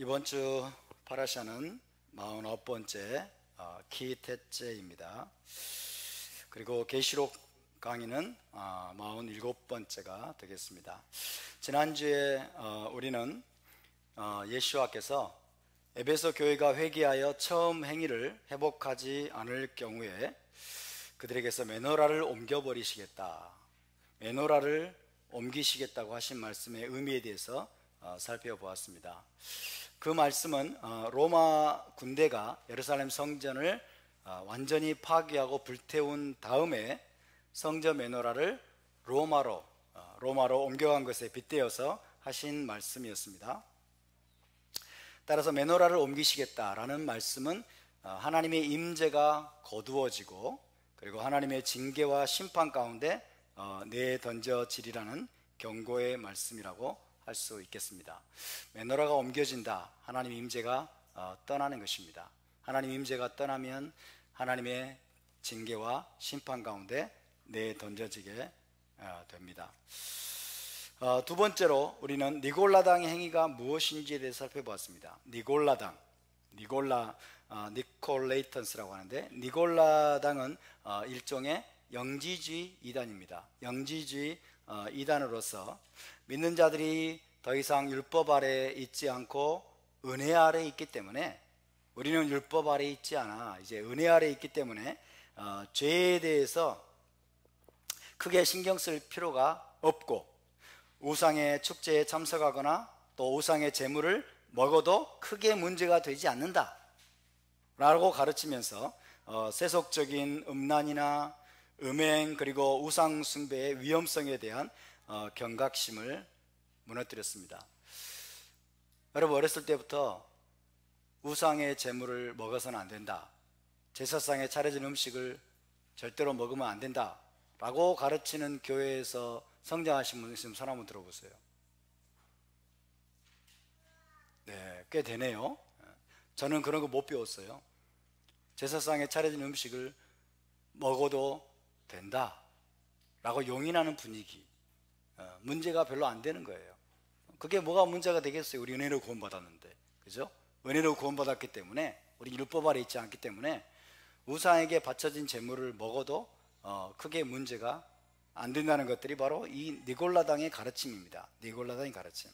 이번 주 파라샤는 49번째 키테째입니다. 그리고 계시록 강의는 47번째가 되겠습니다. 지난주에 우리는 예수와께서 에베소 교회가 회개하여 처음 행위를 회복하지 않을 경우에 그들에게서 메노라를 옮겨버리시겠다, 메노라를 옮기시겠다고 하신 말씀의 의미에 대해서 살펴보았습니다. 그 말씀은 로마 군대가 예루살렘 성전을 완전히 파괴하고 불태운 다음에 성전 메노라를 로마로 옮겨간 것에 빗대어서 하신 말씀이었습니다. 따라서 메노라를 옮기시겠다라는 말씀은 하나님의 임재가 거두어지고 그리고 하나님의 징계와 심판 가운데 내던져지리라는 경고의 말씀이라고 할 수 있겠습니다. 메노라가 옮겨진다, 하나님 임재가 떠나는 것입니다. 하나님 임재가 떠나면 하나님의 징계와 심판 가운데 내던져지게 됩니다. 두 번째로 우리는 니골라당의 행위가 무엇인지에 대해서 살펴보았습니다. 니콜레이턴스라고 하는데, 니골라당은 일종의 영지주의 이단입니다. 영지주의 이단으로서 믿는 자들이 더 이상 율법 아래 있지 않고 은혜 아래 있기 때문에, 우리는 율법 아래 있지 않아 이제 은혜 아래 있기 때문에 죄에 대해서 크게 신경 쓸 필요가 없고, 우상의 축제에 참석하거나 또 우상의 제물을 먹어도 크게 문제가 되지 않는다 라고 가르치면서 세속적인 음란이나 음행 그리고 우상 숭배의 위험성에 대한 경각심을 무너뜨렸습니다. 여러분, 어렸을 때부터 우상의 제물을 먹어서는 안 된다, 제사상에 차려진 음식을 절대로 먹으면 안 된다 라고 가르치는 교회에서 성장하신 분 있으면 손 한번 들어보세요. 네, 꽤 되네요. 저는 그런 거 못 배웠어요. 제사상에 차려진 음식을 먹어도 된다 라고 용인하는 분위기, 문제가 별로 안 되는 거예요. 그게 뭐가 문제가 되겠어요? 우리 은혜로 구원받았는데, 그죠? 은혜로 구원받았기 때문에, 우리 율법 아래 있지 않기 때문에 우상에게 바쳐진 제물을 먹어도 크게 문제가 안 된다는 것들이 바로 이 니골라당의 가르침입니다. 니골라당의 가르침.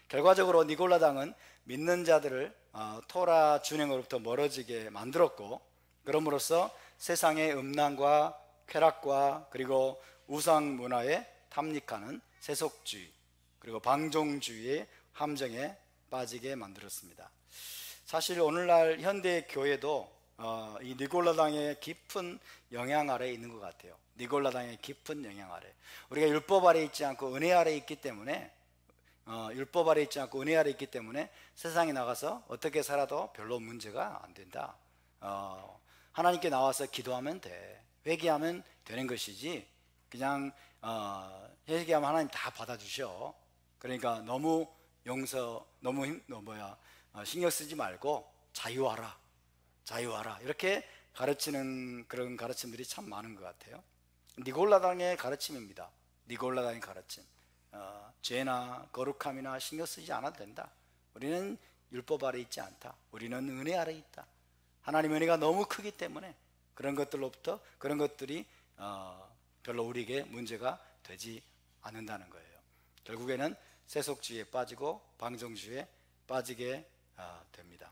결과적으로 니골라당은 믿는 자들을 토라 준행으로부터 멀어지게 만들었고, 그럼으로써 세상의 음란과 쾌락과 그리고 우상 문화에 탐닉하는 세속주의 그리고 방종주의의 함정에 빠지게 만들었습니다. 사실 오늘날 현대 교회도 이 니골라당의 깊은 영향 아래에 있는 것 같아요. 니골라당의 깊은 영향 아래, 우리가 율법 아래 있지 않고 은혜 아래 있기 때문에 은혜 아래 있기 때문에 세상에 나가서 어떻게 살아도 별로 문제가 안 된다. 하나님께 나와서 기도하면 돼, 회개하면 되는 것이지, 그냥 회개하면 하나님 다 받아주셔. 그러니까 너무 신경 쓰지 말고 자유하라 이렇게 가르치는 그런 가르침들이 참 많은 것 같아요. 니골라당의 가르침입니다. 니골라당의 가르침. 죄나 거룩함이나 신경 쓰지 않아도 된다. 우리는 율법 아래 있지 않다. 우리는 은혜 아래 있다. 하나님 은혜가 너무 크기 때문에 그런 것들이 별로 우리에게 문제가 되지 않는다는 거예요. 결국에는 세속주의에 빠지고 방종주의에 빠지게 됩니다.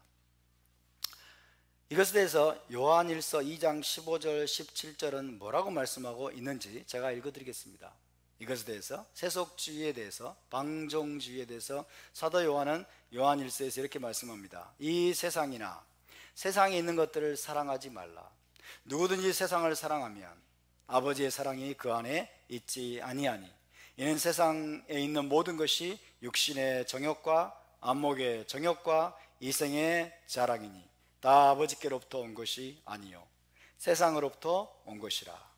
이것에 대해서 요한일서 2장 15절 17절은 뭐라고 말씀하고 있는지 제가 읽어드리겠습니다. 이것에 대해서, 세속주의에 대해서, 방종주의에 대해서 사도 요한은 요한일서에서 이렇게 말씀합니다. 이 세상이나 세상에 있는 것들을 사랑하지 말라. 누구든지 세상을 사랑하면 아버지의 사랑이 그 안에 있지 아니하니, 이는 세상에 있는 모든 것이 육신의 정욕과 안목의 정욕과 이생의 자랑이니 다 아버지께로부터 온 것이 아니요 세상으로부터 온 것이라.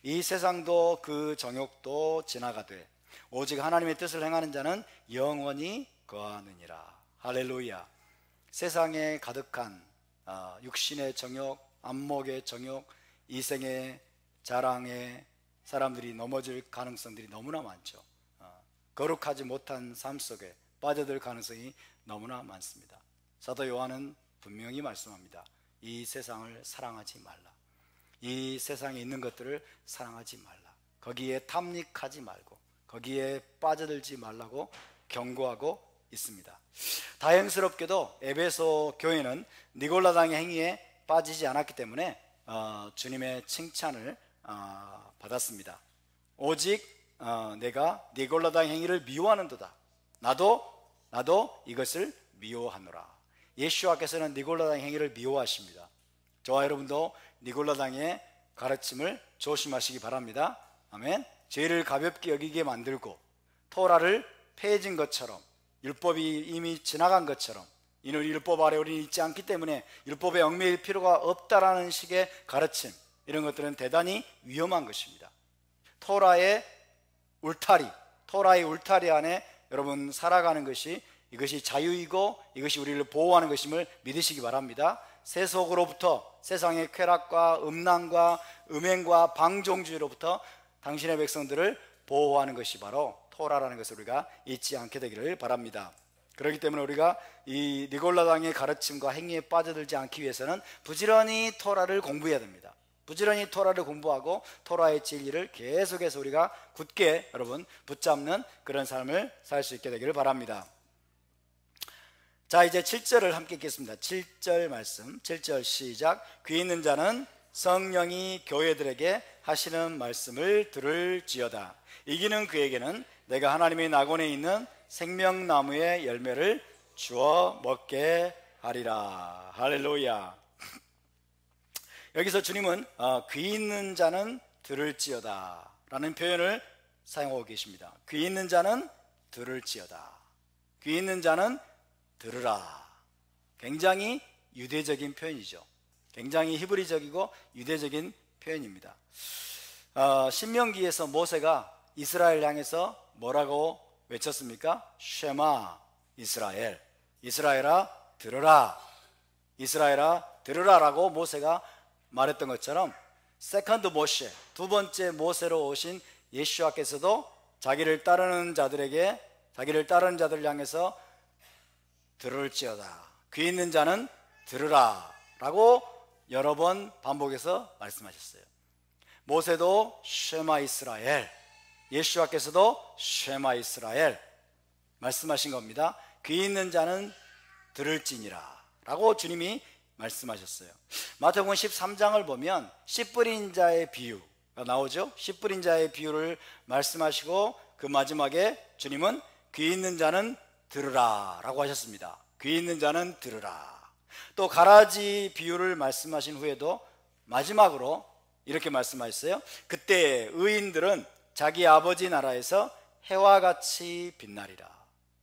이 세상도 그 정욕도 지나가되 오직 하나님의 뜻을 행하는 자는 영원히 거하느니라. 할렐루야. 세상에 가득한 육신의 정욕, 안목의 정욕, 이생의 자랑에 사람들이 넘어질 가능성들이 너무나 많죠. 거룩하지 못한 삶 속에 빠져들 가능성이 너무나 많습니다. 사도 요한은 분명히 말씀합니다. 이 세상을 사랑하지 말라. 이 세상에 있는 것들을 사랑하지 말라. 거기에 탐닉하지 말고 거기에 빠져들지 말라고 경고하고 있습니다. 다행스럽게도 에베소 교회는 니골라당의 행위에 빠지지 않았기 때문에 주님의 칭찬을 받았습니다. 오직 내가 니골라당 행위를 미워하는도다. 나도 이것을 미워하노라. 예수와께서는 니골라당 행위를 미워하십니다. 저와 여러분도 니골라당의 가르침을 조심하시기 바랍니다. 아멘. 죄를 가볍게 여기게 만들고 토라를 폐해진 것처럼, 율법이 이미 지나간 것처럼, 이는 율법 아래 우리는 있지 않기 때문에 율법에 얽매일 필요가 없다라는 식의 가르침, 이런 것들은 대단히 위험한 것입니다. 토라의 울타리 안에 여러분 살아가는 것이, 이것이 자유이고 이것이 우리를 보호하는 것임을 믿으시기 바랍니다. 세속으로부터, 세상의 쾌락과 음란과 음행과 방종주의로부터 당신의 백성들을 보호하는 것이 바로 토라라는 것을 우리가 잊지 않게 되기를 바랍니다. 그렇기 때문에 우리가 이 니골라당의 가르침과 행위에 빠져들지 않기 위해서는 부지런히 토라를 공부해야 됩니다. 부지런히 토라를 공부하고 토라의 진리를 계속해서 우리가 굳게 여러분 붙잡는 그런 삶을 살 수 있게 되기를 바랍니다. 자, 이제 7절을 함께 읽겠습니다. 7절 말씀, 7절 시작. 귀 있는 자는 성령이 교회들에게 하시는 말씀을 들을지어다. 이기는 그에게는 내가 하나님의 낙원에 있는 생명나무의 열매를 주어 먹게 하리라. 할렐루야. 여기서 주님은 귀 있는 자는 들을지어다 라는 표현을 사용하고 계십니다. 귀 있는 자는 들을지어다. 귀 있는 자는 들으라. 굉장히 유대적인 표현이죠. 굉장히 히브리적이고 유대적인 표현입니다. 신명기에서 모세가 이스라엘 향해서 뭐라고 외쳤습니까? 쉐마 이스라엘. 이스라엘아 들으라. 이스라엘아 들으라라고 모세가 말했던 것처럼 세컨드 모세, 두 번째 모세로 오신 예수와께서도 자기를 따르는 자들을 향해서 들을지어다. 귀 있는 자는 들으라 라고 여러 번 반복해서 말씀하셨어요. 모세도 쉐마 이스라엘, 예수와께서도 쉐마 이스라엘 말씀하신 겁니다. 귀 있는 자는 들을지니라 라고 주님이 말씀하셨어요. 마태복음 13장을 보면 씨 뿌린 자의 비유가 나오죠. 씨 뿌린 자의 비유를 말씀하시고 그 마지막에 주님은 귀 있는 자는 들으라 라고 하셨습니다. 귀 있는 자는 들으라. 또 가라지 비유를 말씀하신 후에도 마지막으로 이렇게 말씀하셨어요. 그때 의인들은 자기 아버지 나라에서 해와 같이 빛나리라.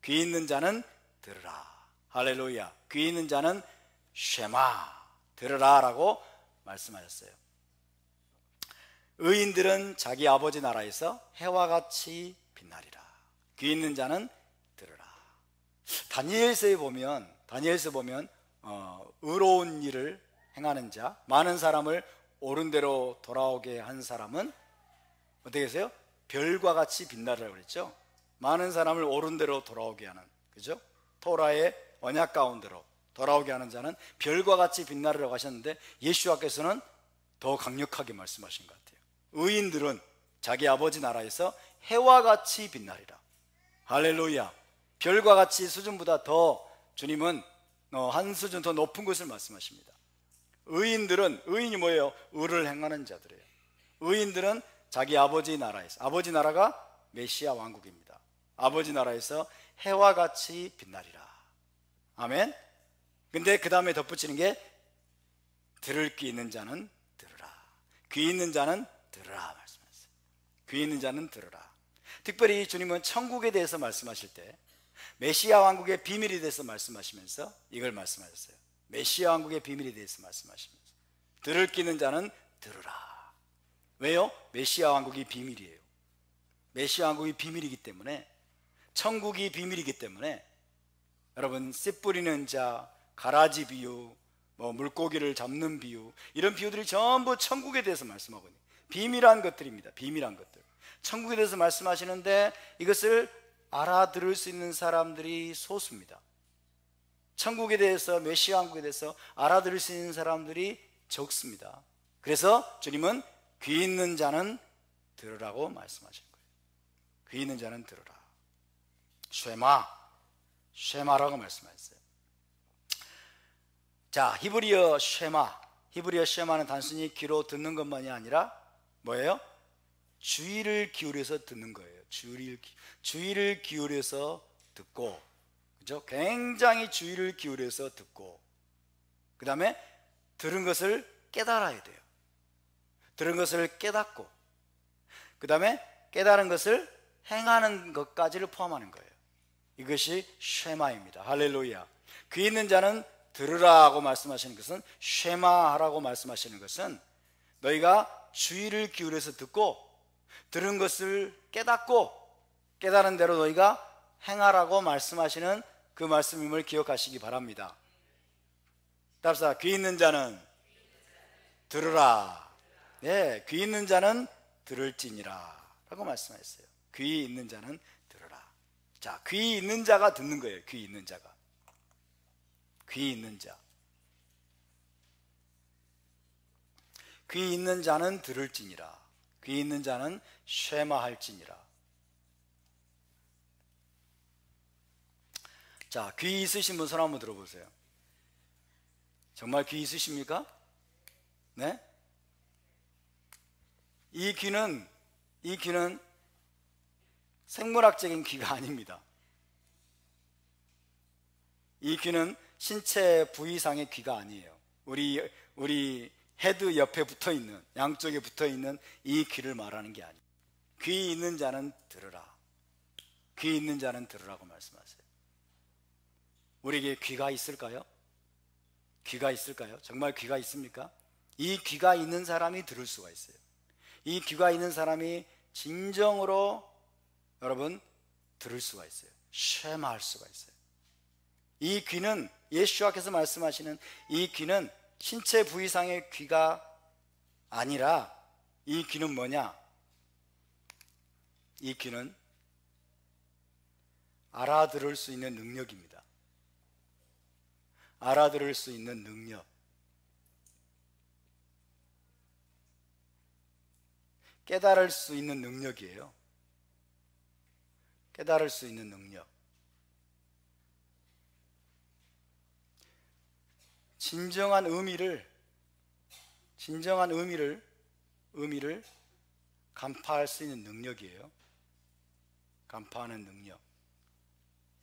귀 있는 자는 들으라. 할렐루야. 귀 있는 자는 쉐마 들으라 라고 말씀하셨어요. 의인들은 자기 아버지 나라에서 해와 같이 빛나리라. 귀 있는 자는 들으라. 다니엘서에 보면 의로운 일을 행하는 자, 많은 사람을 옳은 대로 돌아오게 한 사람은 어떻게 했어요? 별과 같이 빛나리라고 그랬죠. 많은 사람을 옳은 대로 돌아오게 하는, 그죠? 토라의 언약 가운데로 돌아오게 하는 자는 별과 같이 빛나리라고 하셨는데 예수와께서는 더 강력하게 말씀하신 것 같아요. 의인들은 자기 아버지 나라에서 해와 같이 빛나리라. 할렐루야. 별과 같이 수준보다 더 주님은 한 수준 더 높은 것을 말씀하십니다. 의인이 뭐예요? 의를 행하는 자들이에요. 의인들은 자기 아버지 나라에서, 아버지 나라가 메시아 왕국입니다. 아버지 나라에서 해와 같이 빛나리라. 아멘. 근데 그 다음에 덧붙이는 게 들을 귀 있는 자는 들으라. 귀 있는 자는 들으라 말씀하셨어요. 귀 있는 자는 들으라. 특별히 주님은 천국에 대해서 말씀하실 때 메시아 왕국의 비밀에 대해서 말씀하시면서 이걸 말씀하셨어요. 메시아 왕국의 비밀에 대해서 말씀하시면서 들을 귀 있는 자는 들으라. 왜요? 메시아 왕국이 비밀이에요. 메시아 왕국이 비밀이기 때문에, 천국이 비밀이기 때문에 여러분 씨 뿌리는 자, 가라지 비유, 물고기를 잡는 비유, 이런 비유들이 전부 천국에 대해서 말씀하고 있는 비밀한 것들입니다. 비밀한 것들. 천국에 대해서 말씀하시는데 이것을 알아들을 수 있는 사람들이 소수입니다. 천국에 대해서, 메시아 왕국에 대해서 알아들을 수 있는 사람들이 적습니다. 그래서 주님은 귀 있는 자는 들으라고 말씀하신 거예요. 귀 있는 자는 들으라. 쉐마라고 말씀하셨어요. 자, 히브리어 쉐마는 단순히 귀로 듣는 것만이 아니라 뭐예요? 주의를 기울여서 듣는 거예요. 주의를 기울여서 듣고, 그죠? 굉장히 주의를 기울여서 듣고, 그 다음에 들은 것을 깨달아야 돼요. 들은 것을 깨닫고, 그 다음에 깨달은 것을 행하는 것까지를 포함하는 거예요. 이것이 쉐마입니다. 할렐루야. 귀 있는 자는 들으라고 말씀하시는 것은, 쉐마하라고 말씀하시는 것은 너희가 주의를 기울여서 듣고 들은 것을 깨닫고 깨달은 대로 너희가 행하라고 말씀하시는 그 말씀임을 기억하시기 바랍니다. 답사, 귀 있는 자는 들으라. 네, 귀 있는 자는 들을지니라 라고 말씀하셨어요. 귀 있는 자는 들으라. 자, 귀 있는 자가 듣는 거예요. 귀 있는 자가. 귀 있는 자. 귀 있는 자는 들을지니라. 귀 있는 자는 쉐마할지니라. 자, 귀 있으신 분 손 한번 들어보세요. 정말 귀 있으십니까? 네? 이 귀는 생물학적인 귀가 아닙니다. 이 귀는 신체 부위상의 귀가 아니에요. 우리 헤드 옆에 붙어있는, 양쪽에 붙어있는 이 귀를 말하는 게 아니에요. 귀 있는 자는 들으라. 귀 있는 자는 들으라고 말씀하세요. 우리에게 귀가 있을까요? 귀가 있을까요? 정말 귀가 있습니까? 이 귀가 있는 사람이 들을 수가 있어요. 이 귀가 있는 사람이 진정으로 여러분 들을 수가 있어요. 쉐마할 수가 있어요. 이 귀는, 예수께서 말씀하시는 이 귀는 신체 부위상의 귀가 아니라, 이 귀는 뭐냐? 이 귀는 알아들을 수 있는 능력입니다. 알아들을 수 있는 능력. 깨달을 수 있는 능력이에요. 깨달을 수 있는 능력. 진정한 의미를 간파할 수 있는 능력이에요. 간파하는 능력.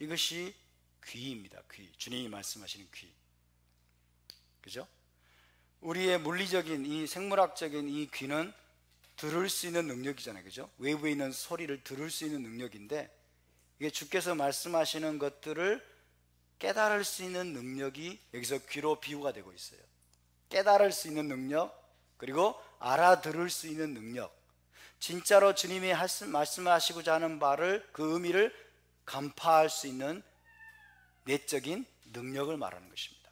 이것이 귀입니다. 귀. 주님이 말씀하시는 귀. 그죠? 우리의 물리적인, 이 생물학적인 이 귀는 들을 수 있는 능력이잖아요. 그죠? 외부에 있는 소리를 들을 수 있는 능력인데, 이게 주께서 말씀하시는 것들을 깨달을 수 있는 능력이 여기서 귀로 비유가 되고 있어요. 깨달을 수 있는 능력, 그리고 알아들을 수 있는 능력. 진짜로 주님이 말씀하시고자 하는 바를, 그 의미를 간파할 수 있는 내적인 능력을 말하는 것입니다.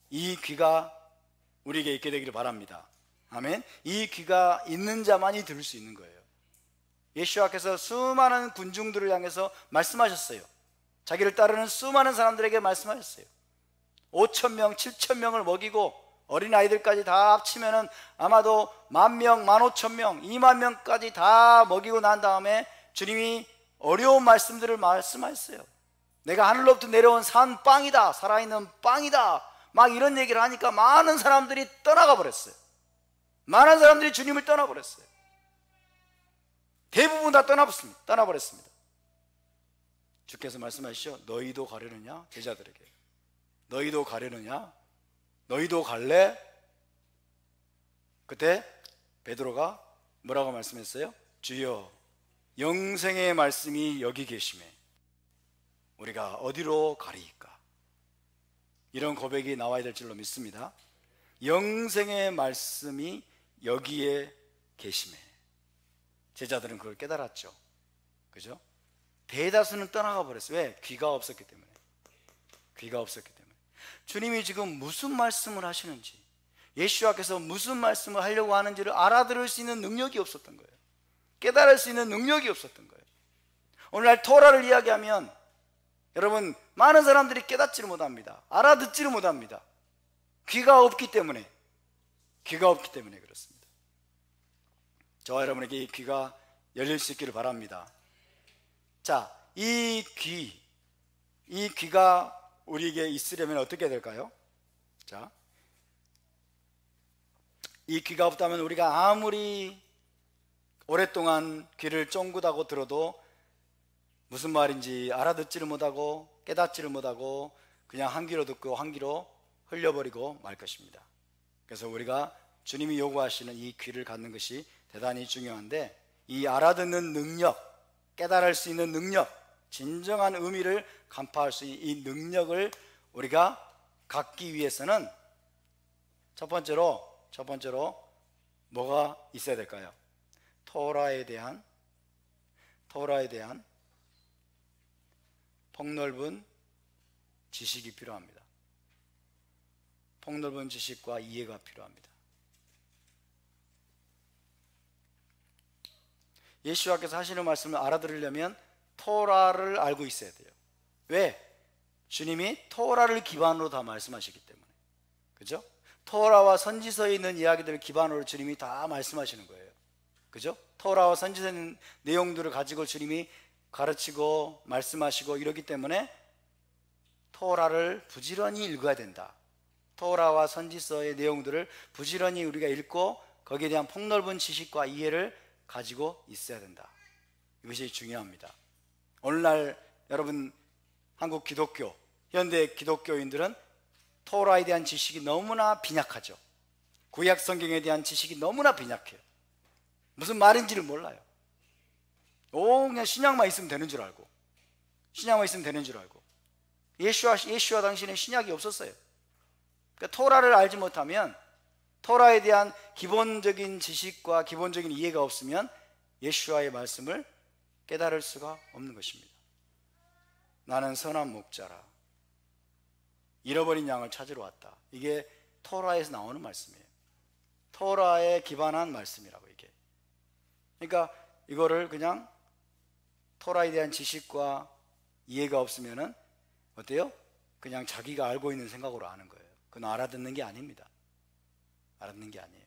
이 귀가 우리에게 있게 되기를 바랍니다. 아멘. 이 귀가 있는 자만이 들을 수 있는 거예요. 예수와께서 수많은 군중들을 향해서 말씀하셨어요. 자기를 따르는 수많은 사람들에게 말씀하셨어요. 5,000명, 7,000명을 먹이고 어린아이들까지 다 합치면은 아마도 10,000명, 15,000명, 20,000명까지 다 먹이고 난 다음에 주님이 어려운 말씀들을 말씀하셨어요. 내가 하늘로부터 내려온 산 빵이다, 살아있는 빵이다, 막 이런 얘기를 하니까 많은 사람들이 떠나가 버렸어요. 많은 사람들이 주님을 떠나버렸어요. 대부분 다 떠나버렸습니다. 주께서 말씀하시죠. 너희도 가려느냐? 제자들에게. 너희도 가려느냐? 너희도 갈래? 그때 베드로가 뭐라고 말씀했어요? 주여, 영생의 말씀이 여기 계시매 우리가 어디로 가리이까? 이런 고백이 나와야 될 줄로 믿습니다. 영생의 말씀이 여기에 계시매. 제자들은 그걸 깨달았죠. 그죠? 대다수는 떠나가 버렸어요. 왜? 귀가 없었기 때문에. 귀가 없었기 때문에. 주님이 지금 무슨 말씀을 하시는지, 예수와께서 무슨 말씀을 하려고 하는지를 알아들을 수 있는 능력이 없었던 거예요. 깨달을 수 있는 능력이 없었던 거예요. 오늘날 토라를 이야기하면 여러분, 많은 사람들이 깨닫지를 못합니다. 알아듣지를 못합니다. 귀가 없기 때문에 그렇습니다. 저와 여러분에게 이 귀가 열릴 수 있기를 바랍니다. 자, 이 귀가 우리에게 있으려면 어떻게 될까요? 자, 이 귀가 없다면 우리가 아무리 오랫동안 귀를 쫑긋하고 들어도 무슨 말인지 알아듣지를 못하고 깨닫지를 못하고 그냥 한 귀로 듣고 한 귀로 흘려버리고 말 것입니다. 그래서 우리가 주님이 요구하시는 이 귀를 갖는 것이 대단히 중요한데, 이 알아듣는 능력, 깨달을 수 있는 능력, 진정한 의미를 간파할 수 있는 이 능력을 우리가 갖기 위해서는 첫 번째로 뭐가 있어야 될까요? 토라에 대한 폭넓은 지식이 필요합니다. 폭넓은 지식과 이해가 필요합니다. 예수와께서 하시는 말씀을 알아들으려면 토라를 알고 있어야 돼요. 왜? 주님이 토라를 기반으로 다 말씀하시기 때문에. 그죠? 토라와 선지서에 있는 이야기들을 기반으로 주님이 다 말씀하시는 거예요. 그죠? 토라와 선지서에 있는 내용들을 가지고 주님이 가르치고 말씀하시고 이러기 때문에 토라를 부지런히 읽어야 된다. 토라와 선지서의 내용들을 부지런히 우리가 읽고 거기에 대한 폭넓은 지식과 이해를 가지고 있어야 된다. 이것이 중요합니다. 오늘날 여러분, 한국 기독교, 현대 기독교인들은 토라에 대한 지식이 너무나 빈약하죠. 구약 성경에 대한 지식이 너무나 빈약해요. 무슨 말인지를 몰라요. 그냥 신약만 있으면 되는 줄 알고, 예수와 당시에는 신약이 없었어요. 그러니까 토라를 알지 못하면, 토라에 대한 기본적인 지식과 기본적인 이해가 없으면 예수와의 말씀을 깨달을 수가 없는 것입니다. 나는 선한 목자라, 잃어버린 양을 찾으러 왔다. 이게 토라에서 나오는 말씀이에요. 토라에 기반한 말씀이라고. 이게, 그러니까 이거를 그냥 토라에 대한 지식과 이해가 없으면은 어때요? 그냥 자기가 알고 있는 생각으로 아는 거예요. 그건 알아듣는 게 아닙니다. 알아듣는 게 아니에요.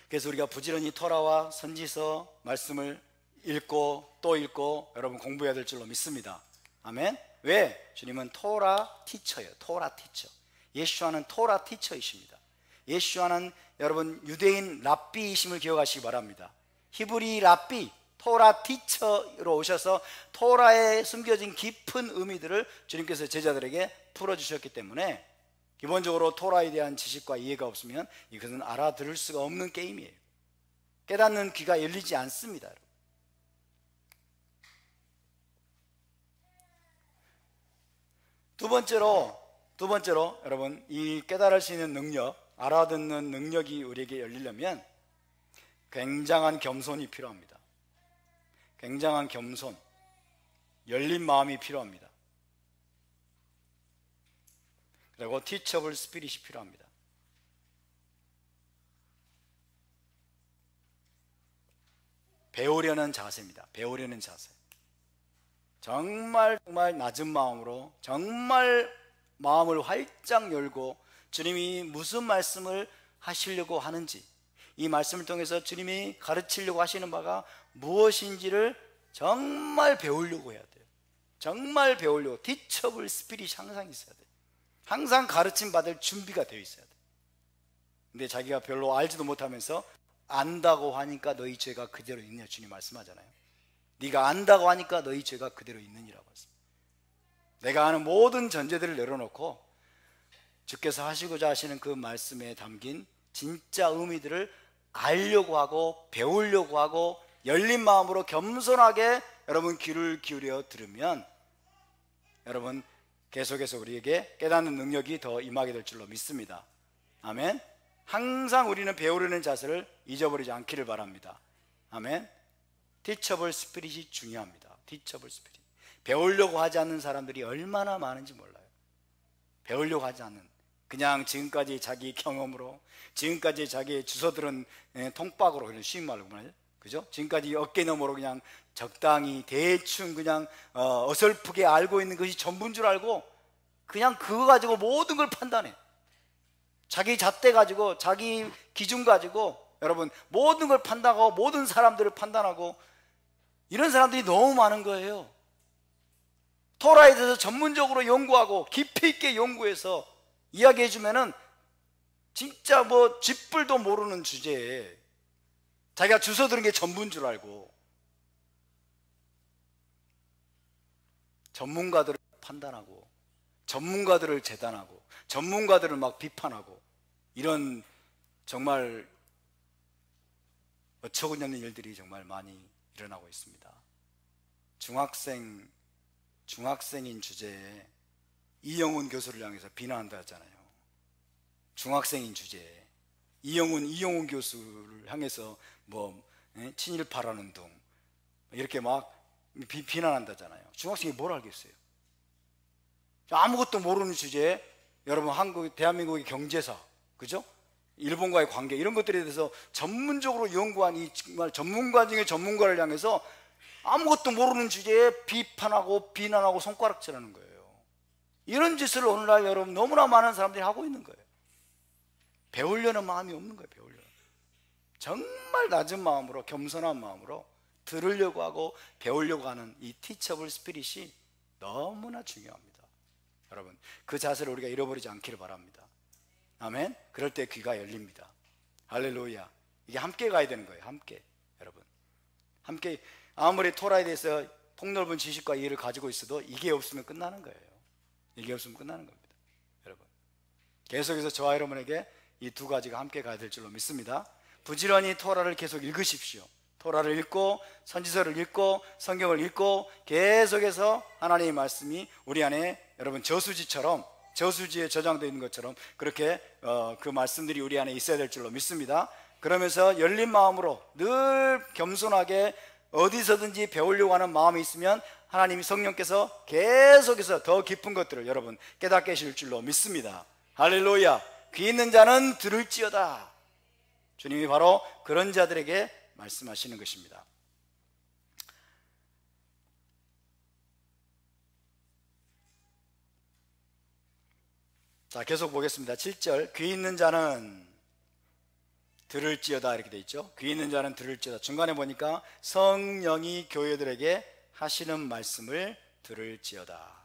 그래서 우리가 부지런히 토라와 선지서 말씀을 읽고 또 읽고 여러분 공부해야 될 줄로 믿습니다. 아멘. 왜? 주님은 토라 티처예요. 토라 티처. 예수와는 토라 티처이십니다. 예수와는 여러분 유대인 랍비이심을 기억하시기 바랍니다. 히브리 랍비, 토라 티처로 오셔서 토라에 숨겨진 깊은 의미들을 주님께서 제자들에게 풀어주셨기 때문에 기본적으로 토라에 대한 지식과 이해가 없으면 이것은 알아들을 수가 없는 게임이에요. 깨닫는 귀가 열리지 않습니다. 두 번째로 여러분, 이 깨달을 수 있는 능력, 알아듣는 능력이 우리에게 열리려면 굉장한 겸손이 필요합니다. 굉장한 겸손, 열린 마음이 필요합니다. 그리고 teachable spirit이 필요합니다. 배우려는 자세입니다. 배우려는 자세. 정말 낮은 마음으로, 정말 마음을 활짝 열고 주님이 무슨 말씀을 하시려고 하는지, 이 말씀을 통해서 주님이 가르치려고 하시는 바가 무엇인지를 정말 배우려고 해야 돼요. 정말 배우려고. teachable spirit이 항상 있어야 돼요. 항상 가르침 받을 준비가 되어 있어야 돼요. 근데 자기가 별로 알지도 못하면서 안다고 하니까 너희 죄가 그대로 있냐, 주님 말씀하잖아요. 네가 안다고 하니까 너희 죄가 그대로 있느니라고 했습니다. 내가 아는 모든 전제들을 내려놓고 주께서 하시고자 하시는 그 말씀에 담긴 진짜 의미들을 알려고 하고 배우려고 하고 열린 마음으로 겸손하게 여러분 귀를 기울여 들으면 여러분 계속해서 우리에게 깨닫는 능력이 더 임하게 될 줄로 믿습니다. 아멘. 항상 우리는 배우려는 자세를 잊어버리지 않기를 바랍니다. 아멘. teachable spirit이 중요합니다. teachable spirit. 배우려고 하지 않는 사람들이 얼마나 많은지 몰라요. 배우려고 하지 않는, 그냥 지금까지 자기 경험으로, 지금까지 자기의 주워들은 통박으로, 그냥 쉬운 말로 말이죠. 그죠? 지금까지 어깨 너머로 그냥 적당히 대충 그냥 어설프게 알고 있는 것이 전부인 줄 알고 그냥 그거 가지고 모든 걸 판단해. 자기 잣대 가지고, 자기 기준 가지고 여러분 모든 걸 판단하고 모든 사람들을 판단하고, 이런 사람들이 너무 많은 거예요. 토라에 대해서 전문적으로 연구하고 깊이 있게 연구해서 이야기해 주면은 진짜 뭐 쥐뿔도 모르는 주제에 자기가 주워 들은 게 전부인 줄 알고 전문가들을 판단하고 전문가들을 재단하고 전문가들을 막 비판하고, 이런 정말 어처구니없는 일들이 정말 많이 일어나고 있습니다. 중학생인 주제에 이영훈 교수를 향해서 비난한다 했잖아요. 중학생인 주제에 이영훈 교수를 향해서 뭐 친일파라는 둥 이렇게 막 비난한다잖아요. 중학생이 뭘 알겠어요? 아무것도 모르는 주제에 여러분 대한민국의 경제사, 그죠? 일본과의 관계, 이런 것들에 대해서 전문적으로 연구한 이 정말 전문가 중에 전문가를 향해서 아무것도 모르는 주제에 비판하고 비난하고 손가락질하는 거예요. 이런 짓을 오늘날 여러분 너무나 많은 사람들이 하고 있는 거예요. 배우려는 마음이 없는 거예요. 정말 낮은 마음으로, 겸손한 마음으로 들으려고 하고 배우려고 하는 이 티처블 스피릿이 너무나 중요합니다. 여러분 그 자세를 우리가 잃어버리지 않기를 바랍니다. 아멘. 그럴 때 귀가 열립니다. 할렐루야. 이게 함께 가야 되는 거예요. 함께. 여러분 함께. 아무리 토라에 대해서 폭넓은 지식과 이해를 가지고 있어도 이게 없으면 끝나는 거예요. 이게 없으면 끝나는 겁니다. 여러분 계속해서 저와 여러분에게 이 두 가지가 함께 가야 될 줄로 믿습니다. 부지런히 토라를 계속 읽으십시오. 토라를 읽고 선지서를 읽고 성경을 읽고 계속해서 하나님의 말씀이 우리 안에 여러분 저수지에 저장되어 있는 것처럼 그렇게 그 말씀들이 우리 안에 있어야 될 줄로 믿습니다. 그러면서 열린 마음으로 늘 겸손하게 어디서든지 배우려고 하는 마음이 있으면 하나님이 성령께서 계속해서 더 깊은 것들을 여러분 깨닫게 하실 줄로 믿습니다. 할렐루야. 귀 있는 자는 들을지어다. 주님이 바로 그런 자들에게 말씀하시는 것입니다. 자, 계속 보겠습니다. 7절. 귀 있는 자는 들을지어다 이렇게 돼 있죠. 귀 있는 자는 들을지어다. 중간에 보니까 성령이 교회들에게 하시는 말씀을 들을지어다.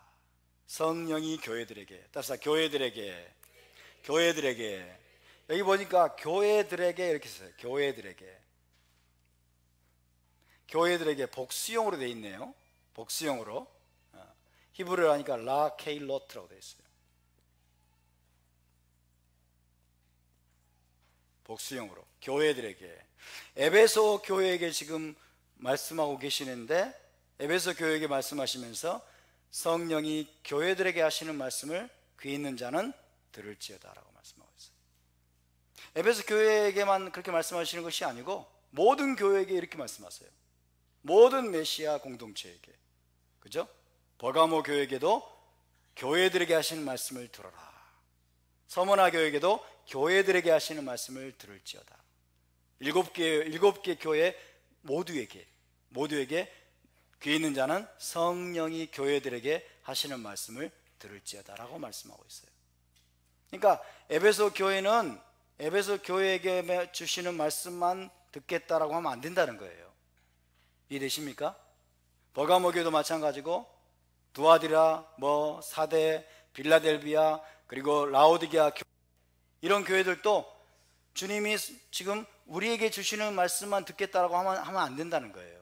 성령이 교회들에게, 따라서 교회들에게 여기 보니까 교회들에게 이렇게 써요. 교회들에게 복수형으로 돼 있네요. 복수형으로. 히브리어로 하니까 라케일로트라고 돼 있어요. 복수형으로 교회들에게. 에베소 교회에게 지금 말씀하고 계시는데, 에베소 교회에게 말씀하시면서 성령이 교회들에게 하시는 말씀을 귀 있는 자는 들을지어다 라고 말씀하고 있어요. 에베소 교회에게만 그렇게 말씀하시는 것이 아니고 모든 교회에게 이렇게 말씀하세요. 모든 메시아 공동체에게, 그죠? 버가모 교회에게도 교회들에게 하시는 말씀을 들어라. 서머나 교회에게도 교회들에게 하시는 말씀을 들을지어다. 일곱 개 교회 모두에게 귀 있는 자는 성령이 교회들에게 하시는 말씀을 들을지어다 라고 말씀하고 있어요. 그러니까 에베소 교회는 에베소 교회에게 주시는 말씀만 듣겠다라고 하면 안 된다는 거예요. 이해되십니까? 버가모 교회도 마찬가지고 두아디라, 사데, 빌라델비아, 그리고 라오디게아 이런 교회들도 주님이 지금 우리에게 주시는 말씀만 듣겠다라고 하면 안 된다는 거예요.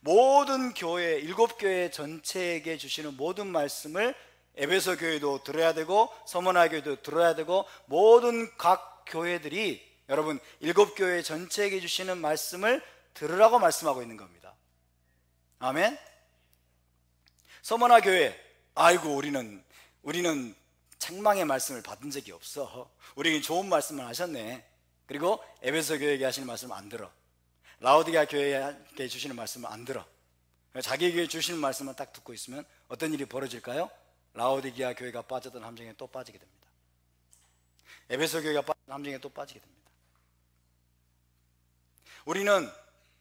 모든 교회, 7교회 전체에게 주시는 모든 말씀을 에베소 교회도 들어야 되고 서머나 교회도 들어야 되고 모든 각 교회들이 여러분 7교회 전체에게 주시는 말씀을 들으라고 말씀하고 있는 겁니다. 아멘. 서머나 교회, 아이고 우리는 책망의 말씀을 받은 적이 없어. 우리에게 좋은 말씀을 하셨네. 그리고 에베소 교회에게 하시는 말씀을 안 들어. 라오디게아 교회에게 주시는 말씀을 안 들어. 자기에게 주시는 말씀만 딱 듣고 있으면 어떤 일이 벌어질까요? 라오디게아 교회가 빠졌던 함정에 또 빠지게 됩니다. 에베소 교회가 빠졌던 함정에 또 빠지게 됩니다. 우리는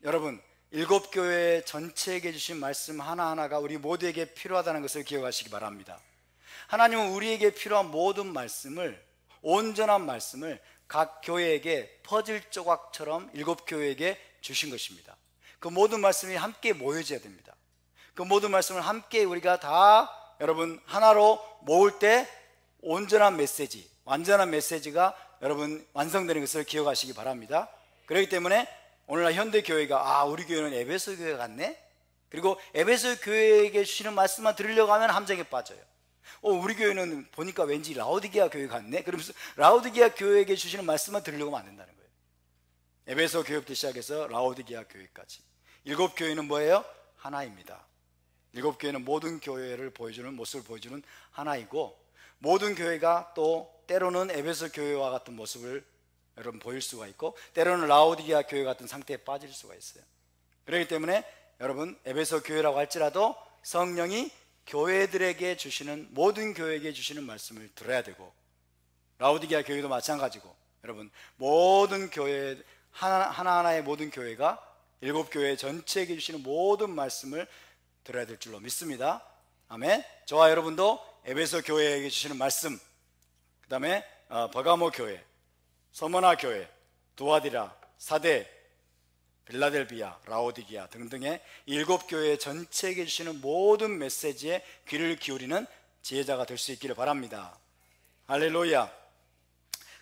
여러분 일곱 교회 전체에게 주신 말씀 하나하나가 우리 모두에게 필요하다는 것을 기억하시기 바랍니다. 하나님은 우리에게 필요한 모든 말씀을, 온전한 말씀을 각 교회에게 퍼즐 조각처럼 일곱 교회에게 주신 것입니다. 그 모든 말씀이 함께 모여져야 됩니다. 그 모든 말씀을 함께 우리가 다 여러분 하나로 모을 때 온전한 메시지, 완전한 메시지가 여러분 완성되는 것을 기억하시기 바랍니다. 그렇기 때문에 오늘날 현대교회가 우리 교회는 에베소 교회 같네? 그리고 에베소 교회에게 주시는 말씀만 들으려고 하면 함정에 빠져요. 우리 교회는 보니까 왠지 라오디게아 교회 같네? 그러면서 라오디게아 교회에게 주시는 말씀만 들으려고 하면 안 된다는 거예요. 에베소 교회부터 시작해서 라오디게아 교회까지 일곱 교회는 뭐예요? 하나입니다. 일곱 교회는 모든 교회를 보여주는, 모습을 보여주는 하나이고, 모든 교회가 또 때로는 에베소 교회와 같은 모습을 여러분 보일 수가 있고, 때로는 라오디게아 교회 같은 상태에 빠질 수가 있어요. 그렇기 때문에 여러분 에베소 교회라고 할지라도 성령이 교회들에게 주시는, 모든 교회에게 주시는 말씀을 들어야 되고, 라오디게아 교회도 마찬가지고, 여러분 모든 교회 하나하나의 모든 교회가 일곱 교회 전체에게 주시는 모든 말씀을 들어야 될 줄로 믿습니다. 아멘. 저와 여러분도 에베소 교회에게 주시는 말씀, 그 다음에 버가모 교회, 서머나 교회, 두아디라, 사대, 빌라델비아, 라오디게아 등등의 일곱 교회 전체에게 주시는 모든 메시지에 귀를 기울이는 지혜자가 될 수 있기를 바랍니다. 할렐루야.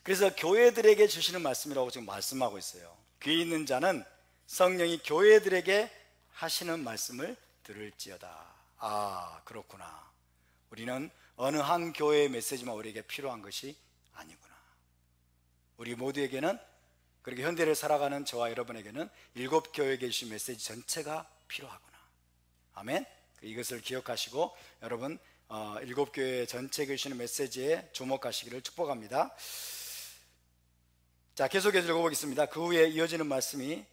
그래서 교회들에게 주시는 말씀이라고 지금 말씀하고 있어요. 귀 있는 자는 성령이 교회들에게 하시는 말씀을 들을지어다. 그렇구나. 우리는 어느 한 교회의 메시지만 우리에게 필요한 것이 아니구나. 우리 모두에게는, 그렇게 현대를 살아가는 저와 여러분에게는 일곱 교회에게 주신 메시지 전체가 필요하구나. 아멘. 이것을 기억하시고 여러분 일곱 교회 전체에게 주시는 메시지에 주목하시기를 축복합니다. 자, 계속해서 읽어보겠습니다. 그 후에 이어지는 말씀이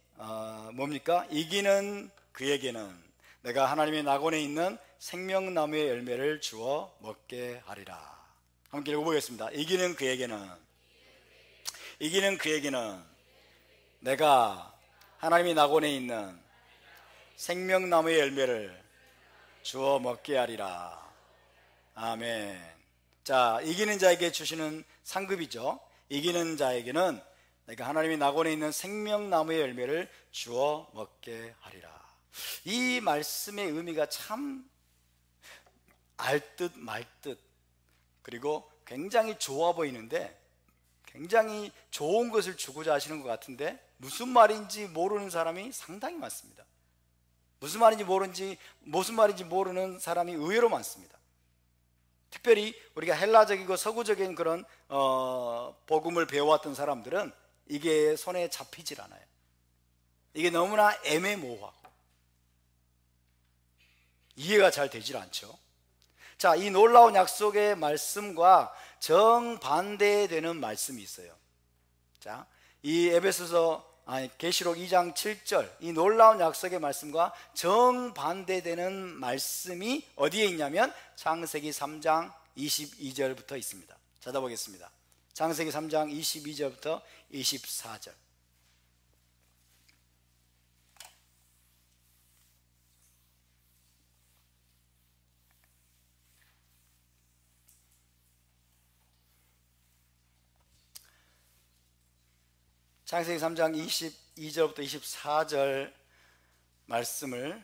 뭡니까? 이기는 그에게는 내가 하나님의 낙원에 있는 생명나무의 열매를 주어 먹게 하리라. 함께 읽어보겠습니다. 이기는 그에게는 내가 하나님의 낙원에 있는 생명나무의 열매를 주어 먹게 하리라. 아멘. 자, 이기는 자에게 주시는 상급이죠. 이기는 자에게는 내가 하나님의 낙원에 있는 생명나무의 열매를 주어 먹게 하리라. 이 말씀의 의미가 참 알듯 말듯, 그리고 굉장히 좋아 보이는데, 굉장히 좋은 것을 주고자 하시는 것 같은데 무슨 말인지 모르는 사람이 상당히 많습니다. 무슨 말인지 모르는 사람이 의외로 많습니다. 특별히 우리가 헬라적이고 서구적인 그런 복음을 배워왔던 사람들은 이게 손에 잡히질 않아요. 이게 너무나 애매모호하고 이해가 잘 되질 않죠. 자, 이 놀라운 약속의 말씀과 정반대되는 말씀이 있어요. 자, 이 계시록 2장 7절, 이 놀라운 약속의 말씀과 정반대되는 말씀이 어디에 있냐면 창세기 3장 22절부터 있습니다. 찾아보겠습니다. 창세기 3장 22절부터 24절. 창세기 3장 22절부터 24절 말씀을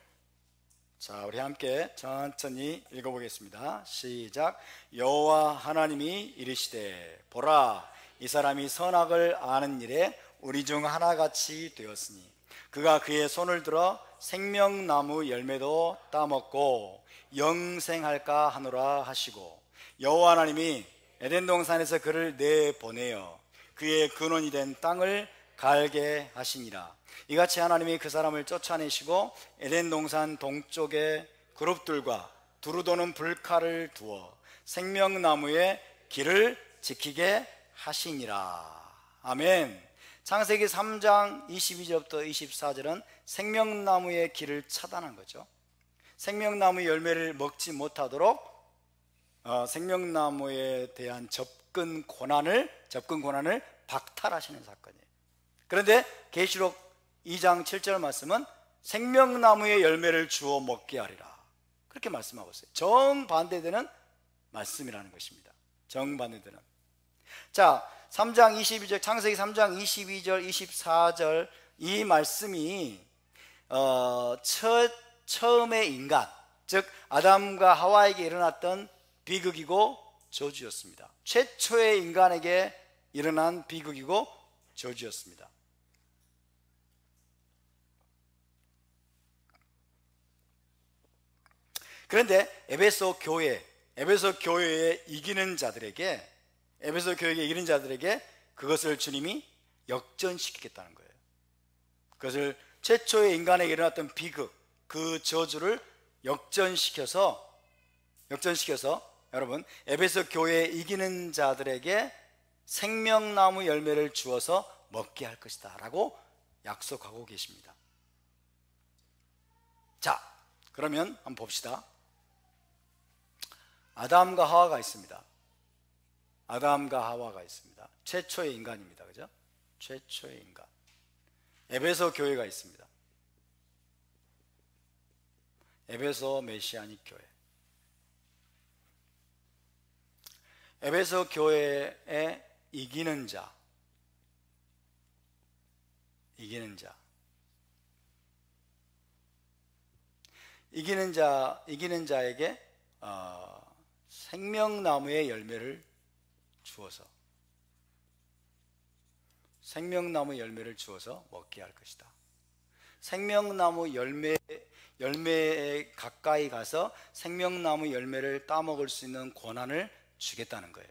우리 함께 천천히 읽어보겠습니다. 시작. 여호와 하나님이 이르시되 보라, 이 사람이 선악을 아는 일에 우리 중 하나같이 되었으니 그가 그의 손을 들어 생명나무 열매도 따먹고 영생할까 하노라 하시고, 여호와 하나님이 에덴 동산에서 그를 내보내어 그의 근원이 된 땅을 갈게 하시니라. 이같이 하나님이 그 사람을 쫓아내시고 에덴 동산 동쪽에 그룹들과 두루 도는 불칼을 두어 생명나무의 길을 지키게 하시니라. 아멘. 창세기 3장 22절부터 24절은 생명나무의 길을 차단한 거죠. 생명나무 열매를 먹지 못하도록 생명나무에 대한 접근 권한을 박탈하시는 사건이에요. 그런데 계시록 2장 7절 말씀은 생명나무의 열매를 주어 먹게 하리라. 그렇게 말씀하고 있어요. 정반대되는 말씀이라는 것입니다. 정반대되는. 자, 3장 22절, 창세기 3장 22절, 24절 이 말씀이 처음의 인간, 즉 아담과 하와에게 일어났던 비극이고 저주였습니다. 최초의 인간에게 일어난 비극이고 저주였습니다. 그런데 에베소 교회에 이기는 자들에게 그것을 주님이 역전시키겠다는 거예요. 그것을 최초의 인간에게 일어났던 비극, 그 저주를 역전시켜서 여러분, 에베소 교회에 이기는 자들에게 생명나무 열매를 주어서 먹게 할 것이다 라고 약속하고 계십니다. 자, 그러면 한번 봅시다. 아담과 하와가 있습니다. 최초의 인간입니다. 그죠? 최초의 인간. 에베소 교회가 있습니다. 에베소 메시아닉 교회. 에베소 교회에 이기는 자에게 생명나무의 열매를 주어서 먹게 할 것이다. 생명나무 열매에 가까이 가서 생명나무 열매를 따먹을 수 있는 권한을 주겠다는 거예요.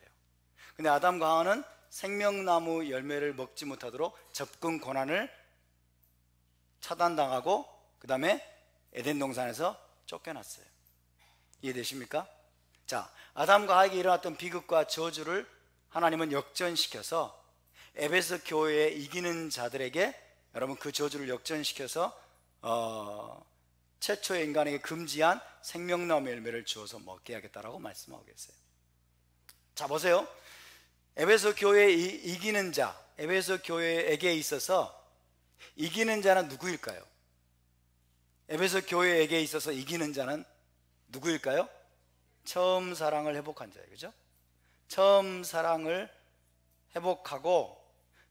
근데 아담과 하와는 생명나무 열매를 먹지 못하도록 접근 권한을 차단당하고 그 다음에 에덴 동산에서 쫓겨났어요. 이해되십니까? 자, 아담과 하와에게 일어났던 비극과 저주를 하나님은 역전시켜서 에베소 교회에 이기는 자들에게 여러분 그 저주를 역전시켜서 최초의 인간에게 금지한 생명나무 열매를 주어서 먹게 하겠다라고 말씀하고 계세요. 자, 보세요. 에베소 교회에 이기는 자, 에베소 교회에게 있어서 이기는 자는 누구일까요? 에베소 교회에게 있어서 이기는 자는 누구일까요? 처음 사랑을 회복한 자예요. 그죠? 처음 사랑을 회복하고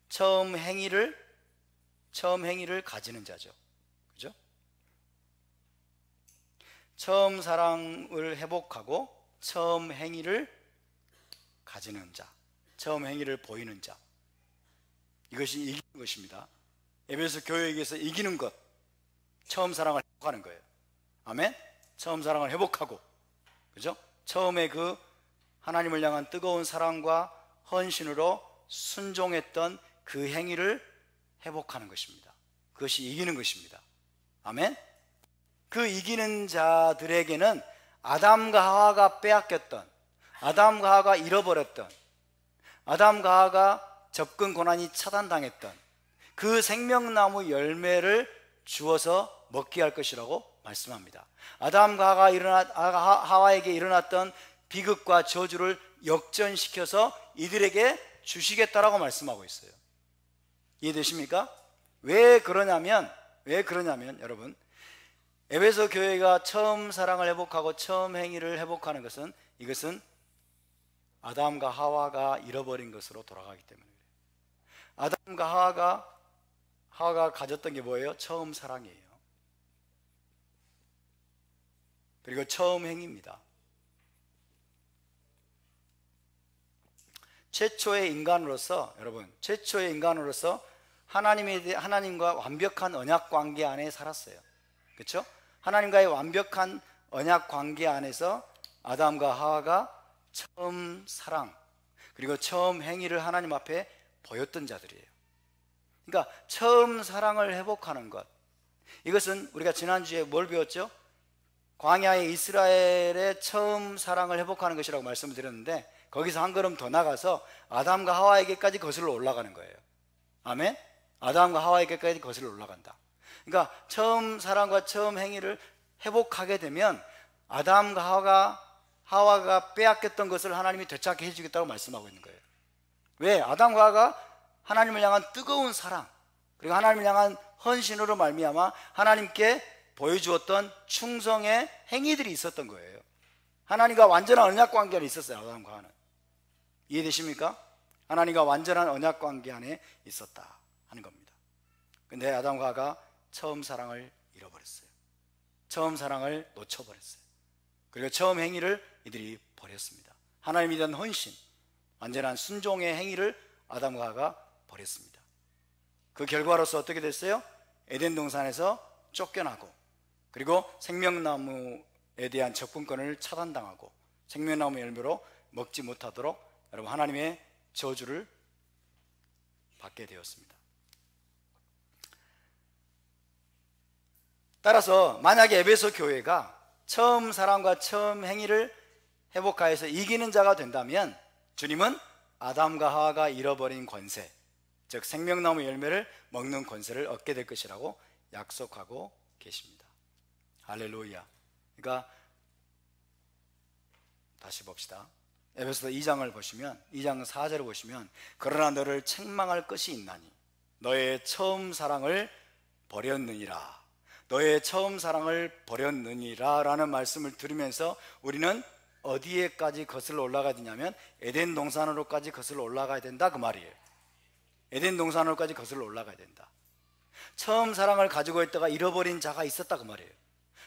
처음 행위를 가지는 자죠. 그죠? 처음 사랑을 회복하고 처음 행위를 가지는 자, 처음 행위를 보이는 자, 이것이 이기는 것입니다. 에베소 교회에게서 이기는 것, 처음 사랑을 회복하는 거예요. 아멘? 처음 사랑을 회복하고, 그죠? 처음에 그 하나님을 향한 뜨거운 사랑과 헌신으로 순종했던 그 행위를 회복하는 것입니다. 그것이 이기는 것입니다. 아멘? 그 이기는 자들에게는 아담과 하와가 빼앗겼던, 아담과 하와가 잃어버렸던, 아담과 하와가 접근 권한이 차단당했던 그 생명나무 열매를 주어서 먹게 할 것이라고 말씀합니다. 아담과 하와에게 일어났던 비극과 저주를 역전시켜서 이들에게 주시겠다라고 말씀하고 있어요. 이해되십니까? 왜 그러냐면 여러분, 에베소 교회가 처음 사랑을 회복하고 처음 행위를 회복하는 것은 이것은 아담과 하와가 잃어버린 것으로 돌아가기 때문에 그래요. 아담과 하와가 가졌던 게 뭐예요? 처음 사랑이에요. 그리고 처음 행위입니다. 최초의 인간으로서 하나님과 완벽한 언약 관계 안에 살았어요. 그렇죠? 하나님과의 완벽한 언약 관계 안에서 아담과 하와가 처음 사랑 그리고 처음 행위를 하나님 앞에 보였던 자들이에요. 그러니까 처음 사랑을 회복하는 것, 이것은 우리가 지난주에 뭘 배웠죠? 광야의 이스라엘의 처음 사랑을 회복하는 것이라고 말씀을 드렸는데, 거기서 한 걸음 더 나가서 아담과 하와에게까지 거슬러 올라가는 거예요. 아멘? 아담과 하와에게까지 거슬러 올라간다. 그러니까 처음 사랑과 처음 행위를 회복하게 되면 아담과 하와가 빼앗겼던 것을 하나님이 되찾게 해주겠다고 말씀하고 있는 거예요. 왜? 아담과 하와가 하나님을 향한 뜨거운 사랑 그리고 하나님을 향한 헌신으로 말미암아 하나님께 보여주었던 충성의 행위들이 있었던 거예요. 하나님과 완전한 언약 관계가 있었어요. 아담과 하와는. 이해되십니까? 하나님과 완전한 언약 관계 안에 있었다 하는 겁니다. 근데 아담과 하와가 처음 사랑을 잃어버렸어요. 처음 사랑을 놓쳐버렸어요. 그리고 처음 행위를 이들이 버렸습니다. 하나님에 대한 헌신, 완전한 순종의 행위를 아담과 하와가 버렸습니다. 그 결과로서 어떻게 됐어요? 에덴 동산에서 쫓겨나고, 그리고 생명나무에 대한 접근권을 차단당하고, 생명나무 열매로 먹지 못하도록 여러분 하나님의 저주를 받게 되었습니다. 따라서 만약에 에베소 교회가 처음 사랑과 처음 행위를 회복하여서 이기는 자가 된다면 주님은 아담과 하와가 잃어버린 권세, 즉 생명나무 열매를 먹는 권세를 얻게 될 것이라고 약속하고 계십니다. 할렐루야. 그러니까 다시 봅시다. 에베소서 2장을 보시면, 2장 4절을 보시면, 그러나 너를 책망할 것이 있나니 너의 처음 사랑을 버렸느니라, 너의 처음 사랑을 버렸느니라 라는 말씀을 들으면서 우리는 어디에까지 거슬러 올라가야 되냐면 에덴 동산으로까지 거슬러 올라가야 된다 그 말이에요. 에덴 동산으로까지 거슬러 올라가야 된다. 처음 사랑을 가지고 있다가 잃어버린 자가 있었다 그 말이에요.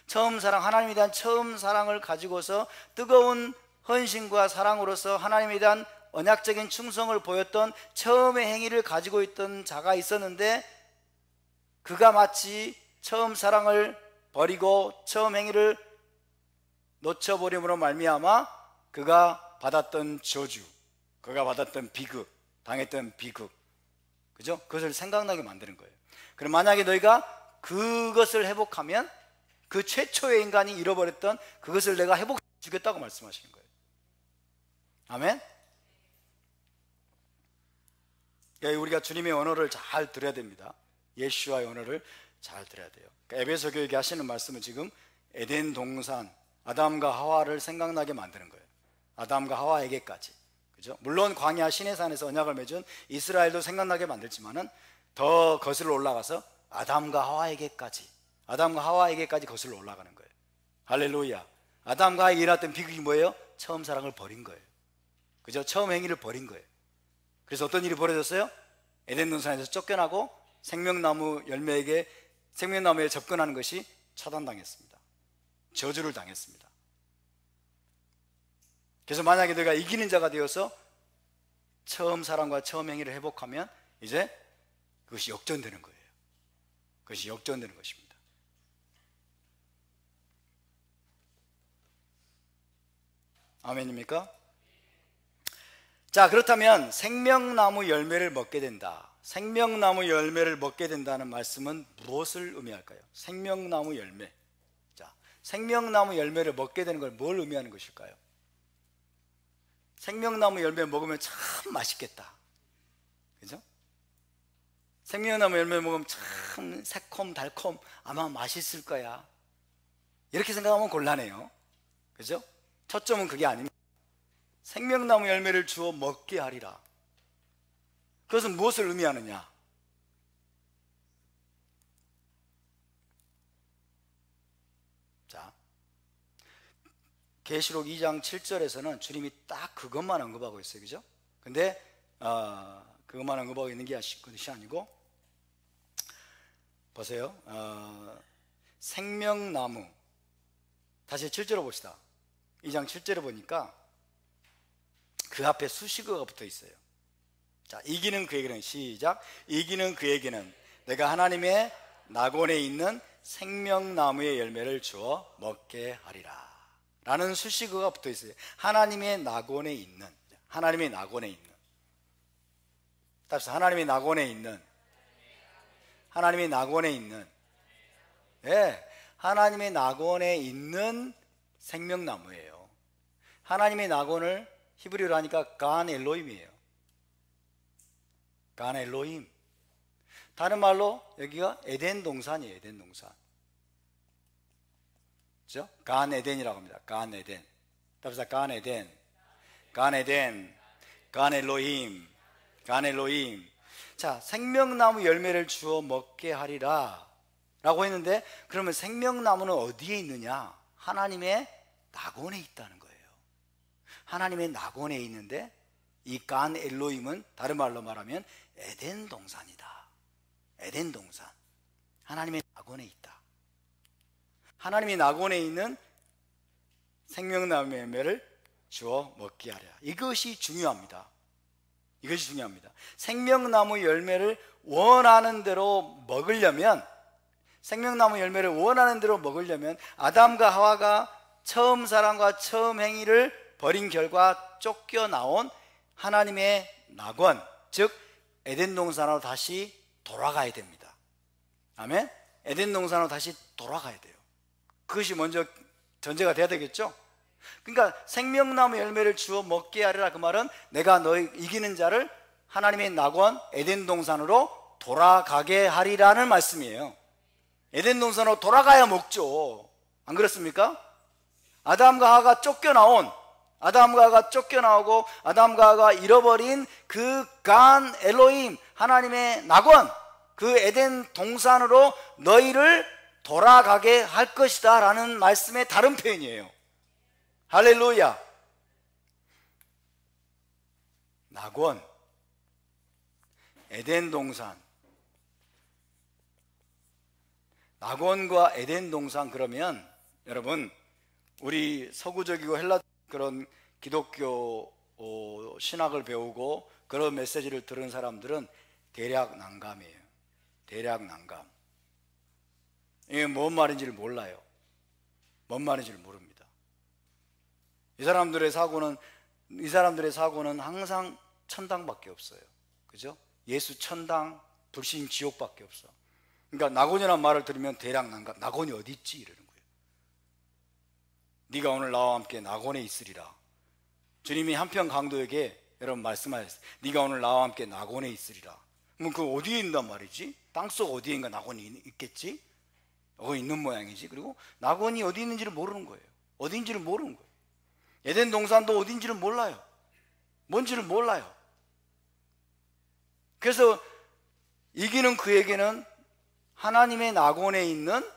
처음 사랑, 하나님에 대한 처음 사랑을 가지고서 뜨거운 헌신과 사랑으로서 하나님에 대한 언약적인 충성을 보였던 처음의 행위를 가지고 있던 자가 있었는데, 그가 마치 처음 사랑을 버리고 처음 행위를 놓쳐버림으로 말미암아 그가 받았던 저주, 그가 받았던 비극, 당했던 비극, 그죠? 그것을 생각나게 만드는 거예요. 그럼 만약에 너희가 그것을 회복하면 그 최초의 인간이 잃어버렸던 그것을 내가 회복해 주겠다고 말씀하시는 거예요. 아멘? 우리가 주님의 언어를 잘 들어야 됩니다. 예수와의 언어를 잘 들어야 돼요. 그러니까 에베소 교회에 하시는 말씀은 지금 에덴 동산, 아담과 하와를 생각나게 만드는 거예요. 아담과 하와에게까지, 그죠? 물론 광야 시내산에서 언약을 맺은 이스라엘도 생각나게 만들지만은 더 거슬러 올라가서 아담과 하와에게까지, 아담과 하와에게까지 거슬러 올라가는 거예요. 할렐루야. 아담과 하와에게 일어났던 비극이 뭐예요? 처음 사랑을 버린 거예요. 그죠? 처음 행위를 버린 거예요. 그래서 어떤 일이 벌어졌어요? 에덴 동산에서 쫓겨나고 생명나무에 접근하는 것이 차단당했습니다. 저주를 당했습니다. 그래서 만약에 내가 이기는 자가 되어서 처음 사랑과 처음 행위를 회복하면 이제 그것이 역전되는 거예요. 그것이 역전되는 것입니다. 아멘입니까? 자, 그렇다면 생명나무 열매를 먹게 된다. 생명나무 열매를 먹게 된다는 말씀은 무엇을 의미할까요? 생명나무 열매. 자, 생명나무 열매를 먹게 되는 걸 뭘 의미하는 것일까요? 생명나무 열매 먹으면 참 맛있겠다. 그죠? 생명나무 열매 먹으면 참 새콤 달콤 아마 맛있을 거야. 이렇게 생각하면 곤란해요. 그죠? 초점은 그게 아닙니다. 생명나무 열매를 주어 먹게 하리라. 그것은 무엇을 의미하느냐? 자, 계시록 2장 7절에서는 주님이 딱 그것만 언급하고 있어요. 그죠? 근데 그것만 언급하고 있는 게 것이 아니고, 보세요. 생명나무, 다시 7절을 봅시다. 2장 7절을 보니까 그 앞에 수식어가 붙어 있어요. 자, 이기는 그에게는, 시작. 이기는 그에게는 내가 하나님의 낙원에 있는 생명나무의 열매를 주어 먹게 하리라 라는 수식어가 붙어 있어요. 하나님의 낙원에 있는, 하나님의 낙원에 있는. 답사, 하나님의 낙원에 있는, 하나님의 낙원에 있는, 예, 하나님의 낙원에 있는 생명나무예요. 하나님의 낙원을 히브리어로 하니까 간 엘로힘이에요. 간 엘로힘. 다른 말로 여기가 에덴 동산이에요. 에덴 동산. 그죠? 간 에덴이라고 합니다. 간 에덴. 답사, 간 에덴. 간 에덴. 간 엘로힘. 간 엘로힘. 자, 생명나무 열매를 주어 먹게 하리라 라고 했는데, 그러면 생명나무는 어디에 있느냐? 하나님의 낙원에 있다는 거예요. 하나님의 낙원에 있는데, 이 간 엘로힘은 다른 말로 말하면 에덴 동산이다. 에덴 동산. 하나님의 낙원에 있다. 하나님의 낙원에 있는 생명나무 열매를 주어 먹게 하랴. 이것이 중요합니다. 이것이 중요합니다. 생명나무 열매를 원하는 대로 먹으려면, 생명나무 열매를 원하는 대로 먹으려면 아담과 하와가 처음 사랑과 처음 행위를 벌인 결과 쫓겨나온 하나님의 낙원, 즉 에덴 동산으로 다시 돌아가야 됩니다. 아멘? 에덴 동산으로 다시 돌아가야 돼요. 그것이 먼저 전제가 돼야 되겠죠? 그러니까 생명나무 열매를 주어 먹게 하리라, 그 말은 내가 너희 이기는 자를 하나님의 낙원 에덴 동산으로 돌아가게 하리라는 말씀이에요. 에덴 동산으로 돌아가야 먹죠. 안 그렇습니까? 아담과 하와가 쫓겨나오고 아담과 하와가 잃어버린 그 간 엘로힘, 하나님의 낙원, 그 에덴 동산으로 너희를 돌아가게 할 것이다 라는 말씀의 다른 표현이에요. 할렐루야. 낙원, 에덴 동산. 낙원과 에덴 동산, 그러면 여러분, 우리 서구적이고 헬라 그런 기독교 신학을 배우고 그런 메시지를 들은 사람들은 대략 난감이에요. 대략 난감. 이게 뭔 말인지를 몰라요. 뭔 말인지를 모릅니다. 이 사람들의 사고는 항상 천당밖에 없어요. 그죠? 예수 천당, 불신 지옥밖에 없어. 그러니까 낙원이라는 말을 들으면 대략 난감. 낙원이 어디 있지? 이러는 거예요. 네가 오늘 나와 함께 낙원에 있으리라. 주님이 한편 강도에게 여러분 말씀하셨어요. 네가 오늘 나와 함께 낙원에 있으리라. 그럼 그 어디에 있단 말이지? 땅속 어디인가 낙원이 있겠지? 거기 있는 모양이지. 그리고 낙원이 어디 있는지를 모르는 거예요. 어딘지를 모르는 거예요. 에덴 동산도 어딘지를 몰라요. 뭔지를 몰라요. 그래서 이기는 그에게는 하나님의 낙원에 있는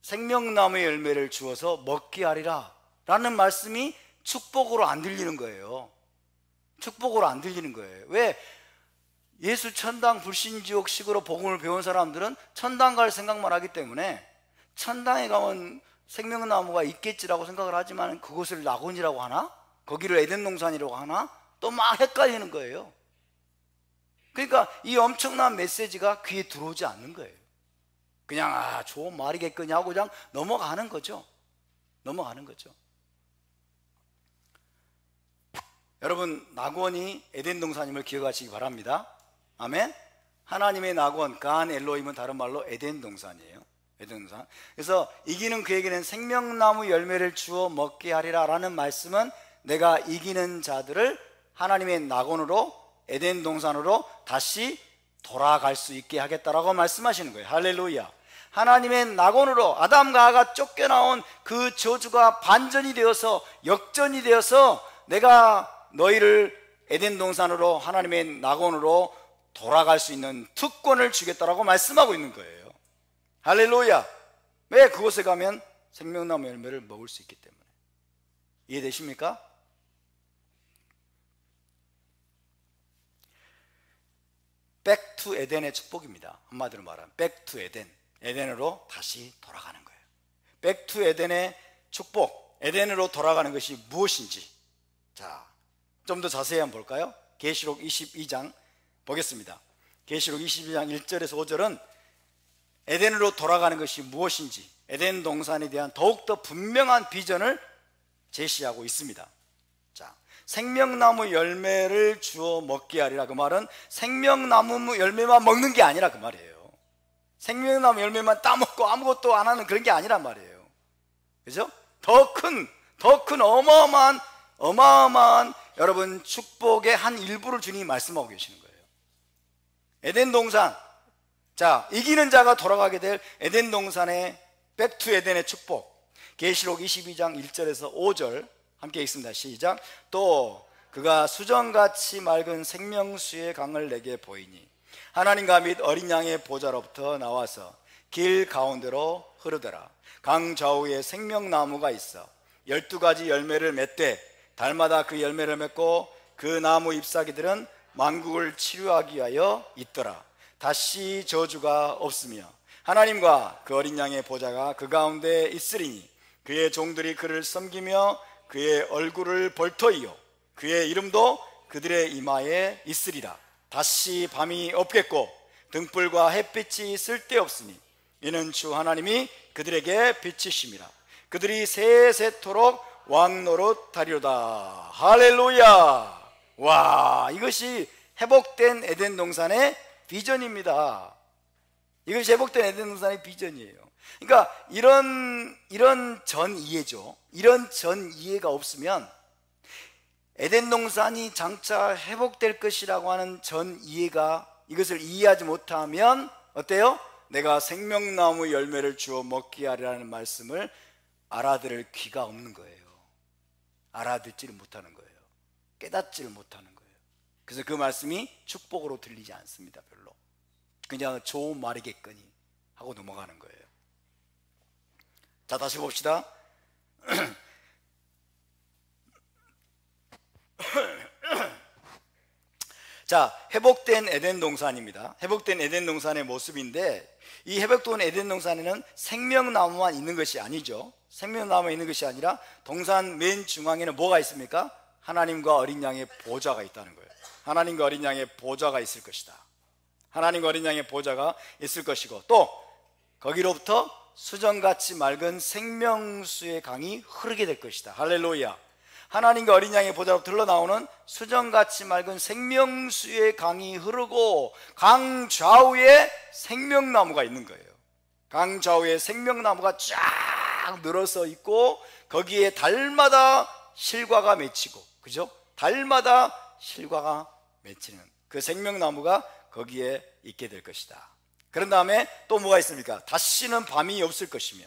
생명나무의 열매를 주어서 먹게 하리라 라는 말씀이 축복으로 안 들리는 거예요. 축복으로 안 들리는 거예요. 왜? 예수 천당 불신지옥식으로 복음을 배운 사람들은 천당 갈 생각만 하기 때문에 천당에 가면 생명나무가 있겠지라고 생각을 하지만 그곳을 낙원이라고 하나? 거기를 에덴 동산이라고 하나? 또 막 헷갈리는 거예요. 그러니까 이 엄청난 메시지가 귀에 들어오지 않는 거예요. 그냥 좋은 말이겠거니 하고 그냥 넘어가는 거죠. 넘어가는 거죠. 여러분, 낙원이 에덴 동산임을 기억하시기 바랍니다. 아멘. 하나님의 낙원, 간 엘로힘은 다른 말로 에덴 동산이에요. 에덴 동산. 그래서 이기는 그에게는 생명나무 열매를 주어 먹게 하리라 라는 말씀은 내가 이기는 자들을 하나님의 낙원으로, 에덴 동산으로 다시 돌아갈 수 있게 하겠다라고 말씀하시는 거예요. 할렐루야. 하나님의 낙원으로 아담과 하와가 쫓겨나온 그 저주가 반전이 되어서, 역전이 되어서 내가 너희를 에덴 동산으로, 하나님의 낙원으로 돌아갈 수 있는 특권을 주겠다라고 말씀하고 있는 거예요. 할렐루야. 왜? 그곳에 가면 생명나무 열매를 먹을 수 있기 때문에. 이해되십니까? Back to 에덴의 축복입니다. 한마디로 말하면 Back to 에덴, 에덴으로 다시 돌아가는 거예요. Back to 에덴의 축복, 에덴으로 돌아가는 것이 무엇인지, 자, 좀 더 자세히 한번 볼까요? 계시록 22장 보겠습니다. 계시록 22장 1절에서 5절은 에덴으로 돌아가는 것이 무엇인지, 에덴 동산에 대한 더욱더 분명한 비전을 제시하고 있습니다. 자, 생명나무 열매를 주어 먹게 하리라. 그 말은 생명나무 열매만 먹는 게 아니라 그 말이에요. 생명나무 열매만 따먹고 아무것도 안 하는 그런 게 아니란 말이에요. 그죠? 더 큰 어마어마한 여러분 축복의 한 일부를 주님이 말씀하고 계시는 거예요. 에덴 동산, 자, 이기는 자가 돌아가게 될 에덴 동산의 백투 에덴의 축복, 계시록 22장 1절에서 5절 함께 읽습니다. 시작. 또 그가 수정같이 맑은 생명수의 강을 내게 보이니 하나님과 및 어린 양의 보좌로부터 나와서 길 가운데로 흐르더라. 강 좌우에 생명나무가 있어 12가지 열매를 맺되 달마다 그 열매를 맺고 그 나무 잎사귀들은 만국을 치료하기 위하여 있더라. 다시 저주가 없으며 하나님과 그 어린 양의 보좌가 그 가운데 있으리니 그의 종들이 그를 섬기며 그의 얼굴을 볼터이요 그의 이름도 그들의 이마에 있으리라. 다시 밤이 없겠고 등불과 햇빛이 쓸데없으니 이는 주 하나님이 그들에게 빛이심이라. 그들이 세세토록 왕노릇하리로다. 할렐루야. 와, 이것이 회복된 에덴 동산의 비전입니다. 이것이 회복된 에덴 동산의 비전이에요. 그러니까 이런 전 이해죠. 이런 전 이해가 없으면 에덴 동산이 장차 회복될 것이라고 하는 전 이해가, 이것을 이해하지 못하면 어때요? 내가 생명나무 열매를 주어 먹게 하리라는 말씀을 알아들을 귀가 없는 거예요. 알아듣지를 못하는 거예요. 깨닫지를 못하는 거예요. 그래서 그 말씀이 축복으로 들리지 않습니다. 별로. 그냥 좋은 말이겠거니 하고 넘어가는 거예요. 자, 다시 봅시다. 자, 회복된 에덴 동산입니다. 회복된 에덴 동산의 모습인데, 이 회복된 에덴 동산에는 생명나무만 있는 것이 아니죠. 생명나무가 있는 것이 아니라 동산 맨 중앙에는 뭐가 있습니까? 하나님과 어린 양의 보좌가 있다는 거예요. 하나님과 어린 양의 보좌가 있을 것이다. 하나님과 어린 양의 보좌가 있을 것이고, 또 거기로부터 수정같이 맑은 생명수의 강이 흐르게 될 것이다. 할렐루야. 하나님과 어린 양의 보좌로부터 흘러나오는 수정같이 맑은 생명수의 강이 흐르고 강 좌우에 생명나무가 있는 거예요. 강 좌우에 생명나무가 쫙 늘어서 있고 거기에 달마다 실과가 맺히고, 그죠? 달마다 실과가 맺히는 그 생명나무가 거기에 있게 될 것이다. 그런 다음에 또 뭐가 있습니까? 다시는 밤이 없을 것이며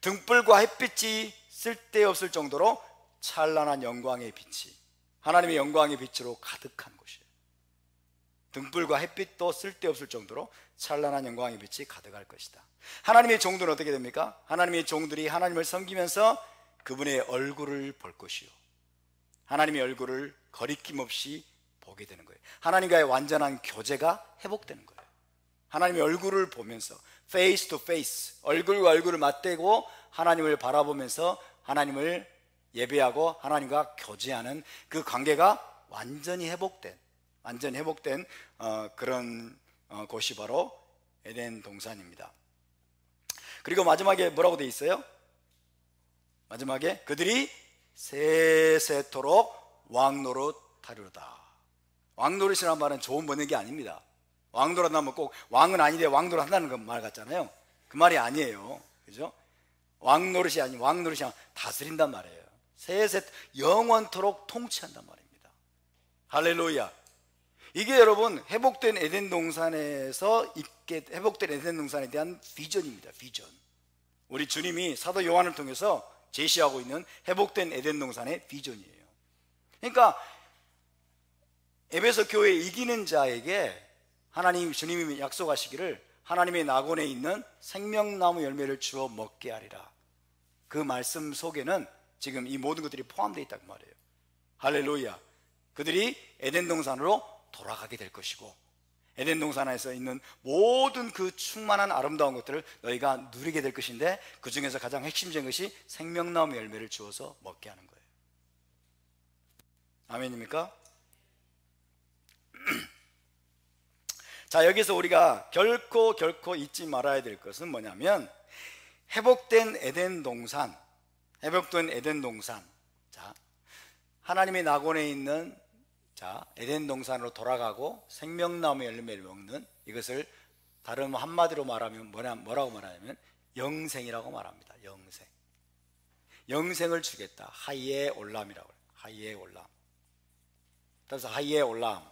등불과 햇빛이 쓸데없을 정도로 찬란한 영광의 빛이, 하나님의 영광의 빛으로 가득한 곳이에요. 등불과 햇빛도 쓸데없을 정도로 찬란한 영광의 빛이 가득할 것이다. 하나님의 종들은 어떻게 됩니까? 하나님의 종들이 하나님을 섬기면서 그분의 얼굴을 볼 것이요, 하나님의 얼굴을 거리낌 없이 보게 되는 거예요. 하나님과의 완전한 교제가 회복되는 거예요. 하나님의 얼굴을 보면서 face to face, 얼굴과 얼굴을 맞대고 하나님을 바라보면서 하나님을 예배하고 하나님과 교제하는 그 관계가 완전히 회복된 그런 곳이 바로 에덴 동산입니다. 그리고 마지막에 뭐라고 되어 있어요? 마지막에 그들이 세세토록 왕노릇하리로다. 왕노릇이라는 말은 좋은 번역이 아닙니다. 왕노릇 하면 꼭 왕은 아닌데 왕노릇 한다는 그 말 같잖아요. 그 말이 아니에요. 그죠? 왕노릇이 아닌 왕노릇이 아니라 다스린단 말이에요. 세세 영원토록 통치한단 말입니다. 할렐루야. 이게 여러분 회복된 에덴 동산에서 있게, 회복된 에덴 동산에 대한 비전입니다. 비전. 우리 주님이 사도 요한을 통해서 제시하고 있는 회복된 에덴 동산의 비전이에요. 그러니까 에베소 교회 이기는 자에게 하나님, 주님이 약속하시기를 하나님의 낙원에 있는 생명나무 열매를 주어 먹게 하리라. 그 말씀 속에는 지금 이 모든 것들이 포함되어 있다고 말해요. 할렐루야. 그들이 에덴 동산으로 돌아가게 될 것이고 에덴 동산에서 있는 모든 그 충만한 아름다운 것들을 너희가 누리게 될 것인데, 그 중에서 가장 핵심적인 것이 생명나무 열매를 주어서 먹게 하는 거예요. 아멘입니까? 자, 여기서 우리가 결코 잊지 말아야 될 것은 뭐냐면, 회복된 에덴 동산, 자, 하나님의 낙원에 있는 에덴 동산으로 돌아가고 생명나무 열매를 먹는, 이것을 다른 한마디로 말하면 뭐라고 말하냐면 영생이라고 말합니다. 영생을 주겠다. 하이에 올람이라고 해요. 하이에 올람. 그래서 하이에 올람.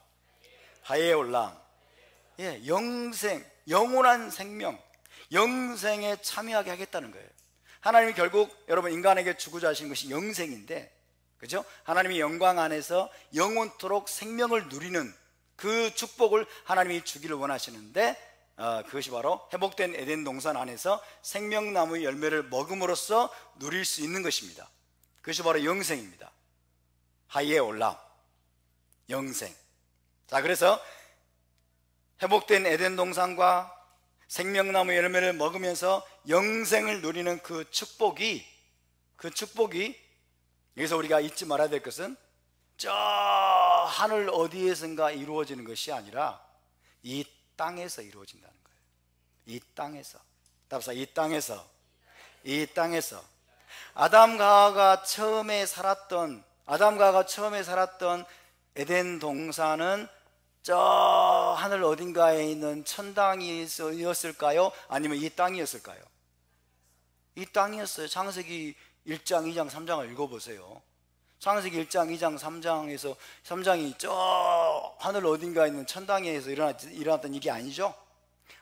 예, 영생, 영원한 생명, 영생에 참여하게 하겠다는 거예요. 하나님이 결국 여러분 인간에게 주고자 하신 것이 영생인데, 그죠? 하나님의 영광 안에서 영원토록 생명을 누리는 그 축복을 하나님이 주기를 원하시는데, 그것이 바로 회복된 에덴 동산 안에서 생명나무의 열매를 먹음으로써 누릴 수 있는 것입니다. 그것이 바로 영생입니다. 하이에 올라 영생. 자, 그래서 회복된 에덴 동산과 생명나무 열매를 먹으면서 영생을 누리는 그 축복이 여기서 우리가 잊지 말아야 될 것은 저 하늘 어디에선가 이루어지는 것이 아니라 이 땅에서 이루어진다는 거예요. 이 땅에서. 답사, 이 땅에서 아담과 하와가 처음에 살았던 에덴 동산은 저 하늘 어딘가에 있는 천당이었을까요? 아니면 이 땅이었을까요? 이 땅이었어요. 창세기 1장, 2장, 3장을 읽어보세요. 창세기 1장, 2장, 3장에서 3장이 저 하늘 어딘가에 있는 천당에서 일어났던 일이 아니죠.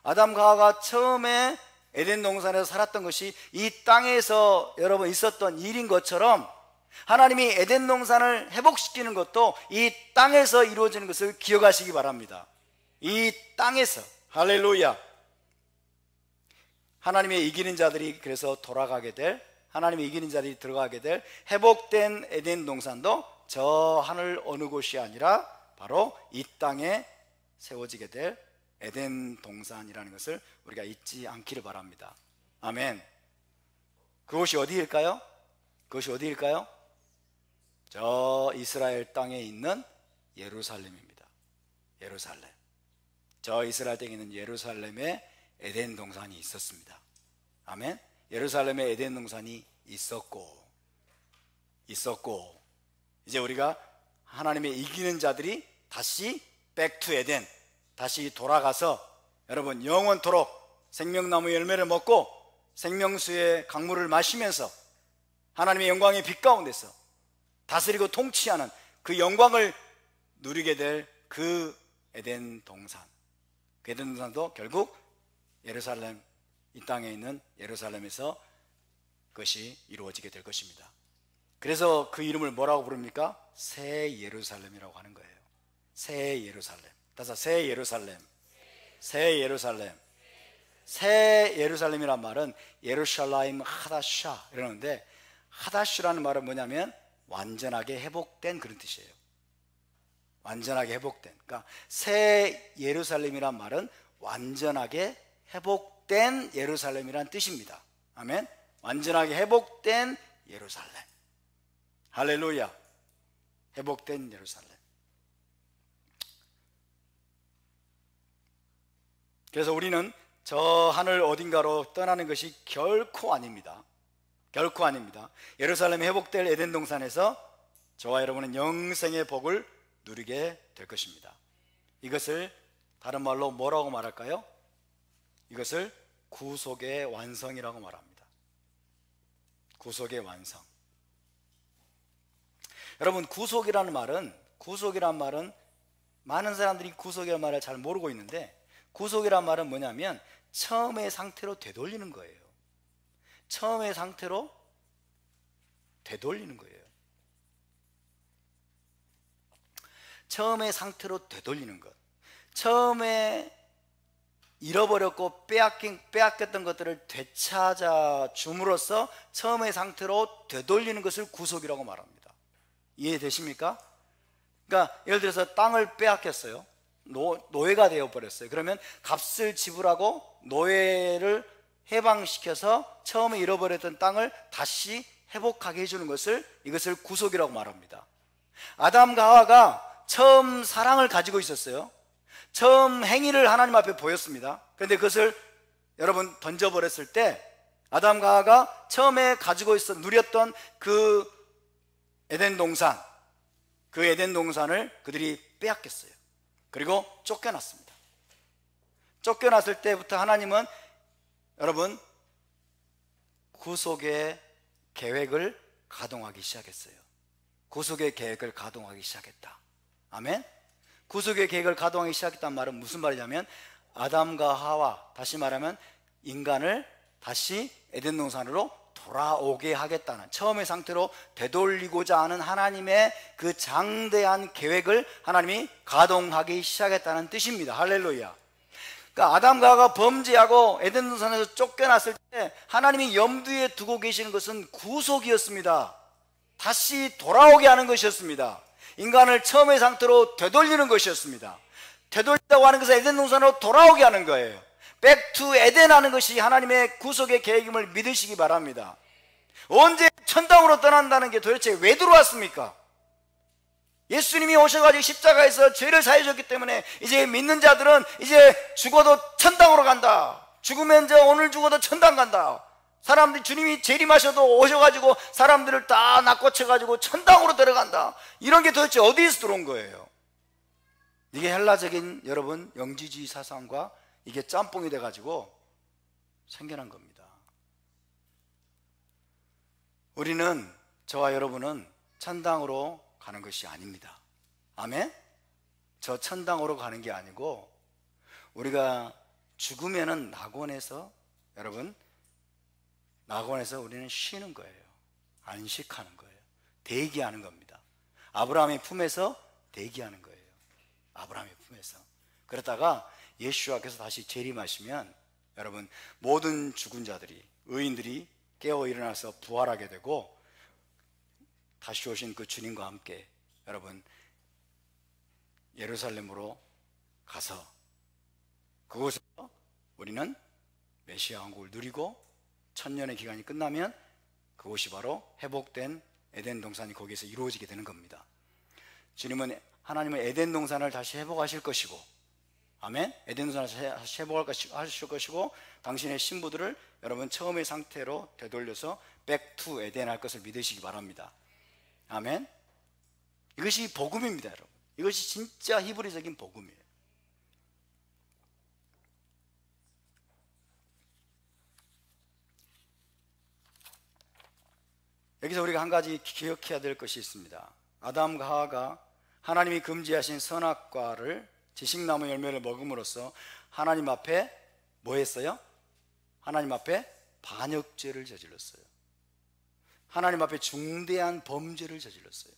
아담과 하와가 처음에 에덴 동산에서 살았던 것이 이 땅에서 여러분 있었던 일인 것처럼 하나님이 에덴 동산을 회복시키는 것도 이 땅에서 이루어지는 것을 기억하시기 바랍니다. 이 땅에서. 할렐루야. 하나님의 이기는 자들이 그래서 하나님의 이기는 자들이 들어가게 될 회복된 에덴 동산도 저 하늘 어느 곳이 아니라 바로 이 땅에 세워지게 될 에덴 동산이라는 것을 우리가 잊지 않기를 바랍니다. 아멘. 그곳이 어디일까요? 저 이스라엘 땅에 있는 예루살렘입니다. 예루살렘. 저 이스라엘 땅에 있는 예루살렘에 에덴 동산이 있었습니다. 아멘. 예루살렘에 에덴 동산이 있었고 이제 우리가 하나님의 이기는 자들이 다시 백투 에덴, 다시 돌아가서 여러분 영원토록 생명나무 열매를 먹고 생명수의 강물을 마시면서 하나님의 영광의 빛 가운데서 다스리고 통치하는 그 영광을 누리게 될 그 에덴 동산. 그 에덴 동산도 결국 예루살렘, 이 땅에 있는 예루살렘에서 그것이 이루어지게 될 것입니다. 그래서 그 이름을 뭐라고 부릅니까? 새 예루살렘이라고 하는 거예요. 새 예루살렘. 따라서 새 예루살렘. 새 예루살렘이란 말은 예루샬라임 하다샤 이러는데, 하다슈라는 말은 뭐냐면 완전하게 회복된 그런 뜻이에요. 완전하게 회복된. 그러니까 새 예루살렘이란 말은 완전하게 회복된 예루살렘이란 뜻입니다. 아멘. 완전하게 회복된 예루살렘. 할렐루야. 회복된 예루살렘. 그래서 우리는 저 하늘 어딘가로 떠나는 것이 결코 아닙니다. 예루살렘 회복될 에덴 동산에서 저와 여러분은 영생의 복을 누리게 될 것입니다. 이것을 다른 말로 뭐라고 말할까요? 이것을 구속의 완성이라고 말합니다. 구속의 완성. 여러분, 구속이라는 말은 많은 사람들이 구속이라는 말을 잘 모르고 있는데, 구속이라는 말은 뭐냐면 처음의 상태로 되돌리는 거예요. 처음의 상태로 되돌리는 거예요. 처음의 상태로 되돌리는 것. 처음에 잃어버렸고 빼앗겼던 것들을 되찾아 줌으로써 처음의 상태로 되돌리는 것을 구속이라고 말합니다. 이해되십니까? 그러니까 예를 들어서 땅을 빼앗겼어요. 노예가 되어버렸어요. 그러면 값을 지불하고 노예를 해방시켜서 처음에 잃어버렸던 땅을 다시 회복하게 해주는 이것을 구속이라고 말합니다. 아담과 하와가 처음 사랑을 가지고 있었어요. 처음 행위를 하나님 앞에 보였습니다. 그런데 그것을 여러분 던져버렸을 때 아담과 하와가 처음에 가지고 누렸던 그 에덴 동산을 그들이 빼앗겼어요. 그리고 쫓겨났습니다. 쫓겨났을 때부터 하나님은 여러분 구속의 계획을 가동하기 시작했어요. 구속의 계획을 가동하기 시작했다. 아멘. 구속의 계획을 가동하기 시작했다는 말은 무슨 말이냐면 아담과 하와, 다시 말하면 인간을 다시 에덴 동산으로 돌아오게 하겠다는, 처음의 상태로 되돌리고자 하는 하나님의 그 장대한 계획을 하나님이 가동하기 시작했다는 뜻입니다. 할렐루야. 그러니까 아담과 하와가 범죄하고 에덴 동산에서 쫓겨났을 때 하나님이 염두에 두고 계시는 것은 구속이었습니다. 다시 돌아오게 하는 것이었습니다. 인간을 처음의 상태로 되돌리는 것이었습니다. 되돌린다고 하는 것은 에덴 동산으로 돌아오게 하는 거예요. 백투 에덴 하는 것이 하나님의 구속의 계획임을 믿으시기 바랍니다. 언제 천당으로 떠난다는 게 도대체 왜 들어왔습니까? 예수님이 오셔가지고 십자가에서 죄를 사해 줬기 때문에 이제 믿는 자들은 이제 죽어도 천당으로 간다. 죽으면 이제 오늘 죽어도 천당 간다. 사람들이 주님이 재림하셔도 오셔가지고 사람들을 다 낚고쳐가지고 천당으로 들어간다. 이런 게 도대체 어디에서 들어온 거예요? 이게 헬라적인 여러분 영지주의 사상과 이게 짬뽕이 돼가지고 생겨난 겁니다. 우리는, 저와 여러분은 천당으로 가는 것이 아닙니다. 아멘? 저 천당으로 가는 게 아니고 우리가 죽으면은 낙원에서, 여러분, 낙원에서 우리는 쉬는 거예요. 안식하는 거예요. 대기하는 겁니다. 아브라함의 품에서 대기하는 거예요. 아브라함의 품에서. 그러다가 예수와께서 다시 재림하시면 여러분 모든 죽은 자들이, 의인들이 깨어 일어나서 부활하게 되고 다시 오신 그 주님과 함께 여러분 예루살렘으로 가서 그곳에서 우리는 메시아 왕국을 누리고 천년의 기간이 끝나면 그곳이 바로 회복된 에덴 동산이 거기에서 이루어지게 되는 겁니다. 주님은, 하나님은 에덴 동산을 다시 회복하실 것이고, 아멘? 에덴 동산을 다시 회복하실 것이고 당신의 신부들을 여러분 처음의 상태로 되돌려서 백투 에덴 할 것을 믿으시기 바랍니다. 아멘? 이것이 복음입니다, 여러분. 이것이 진짜 히브리적인 복음이에요. 여기서 우리가 한 가지 기억해야 될 것이 있습니다. 아담과 하와가 하나님이 금지하신 선악과를, 지식나무 열매를 먹음으로써 하나님 앞에 뭐 했어요? 하나님 앞에 반역죄를 저질렀어요. 하나님 앞에 중대한 범죄를 저질렀어요.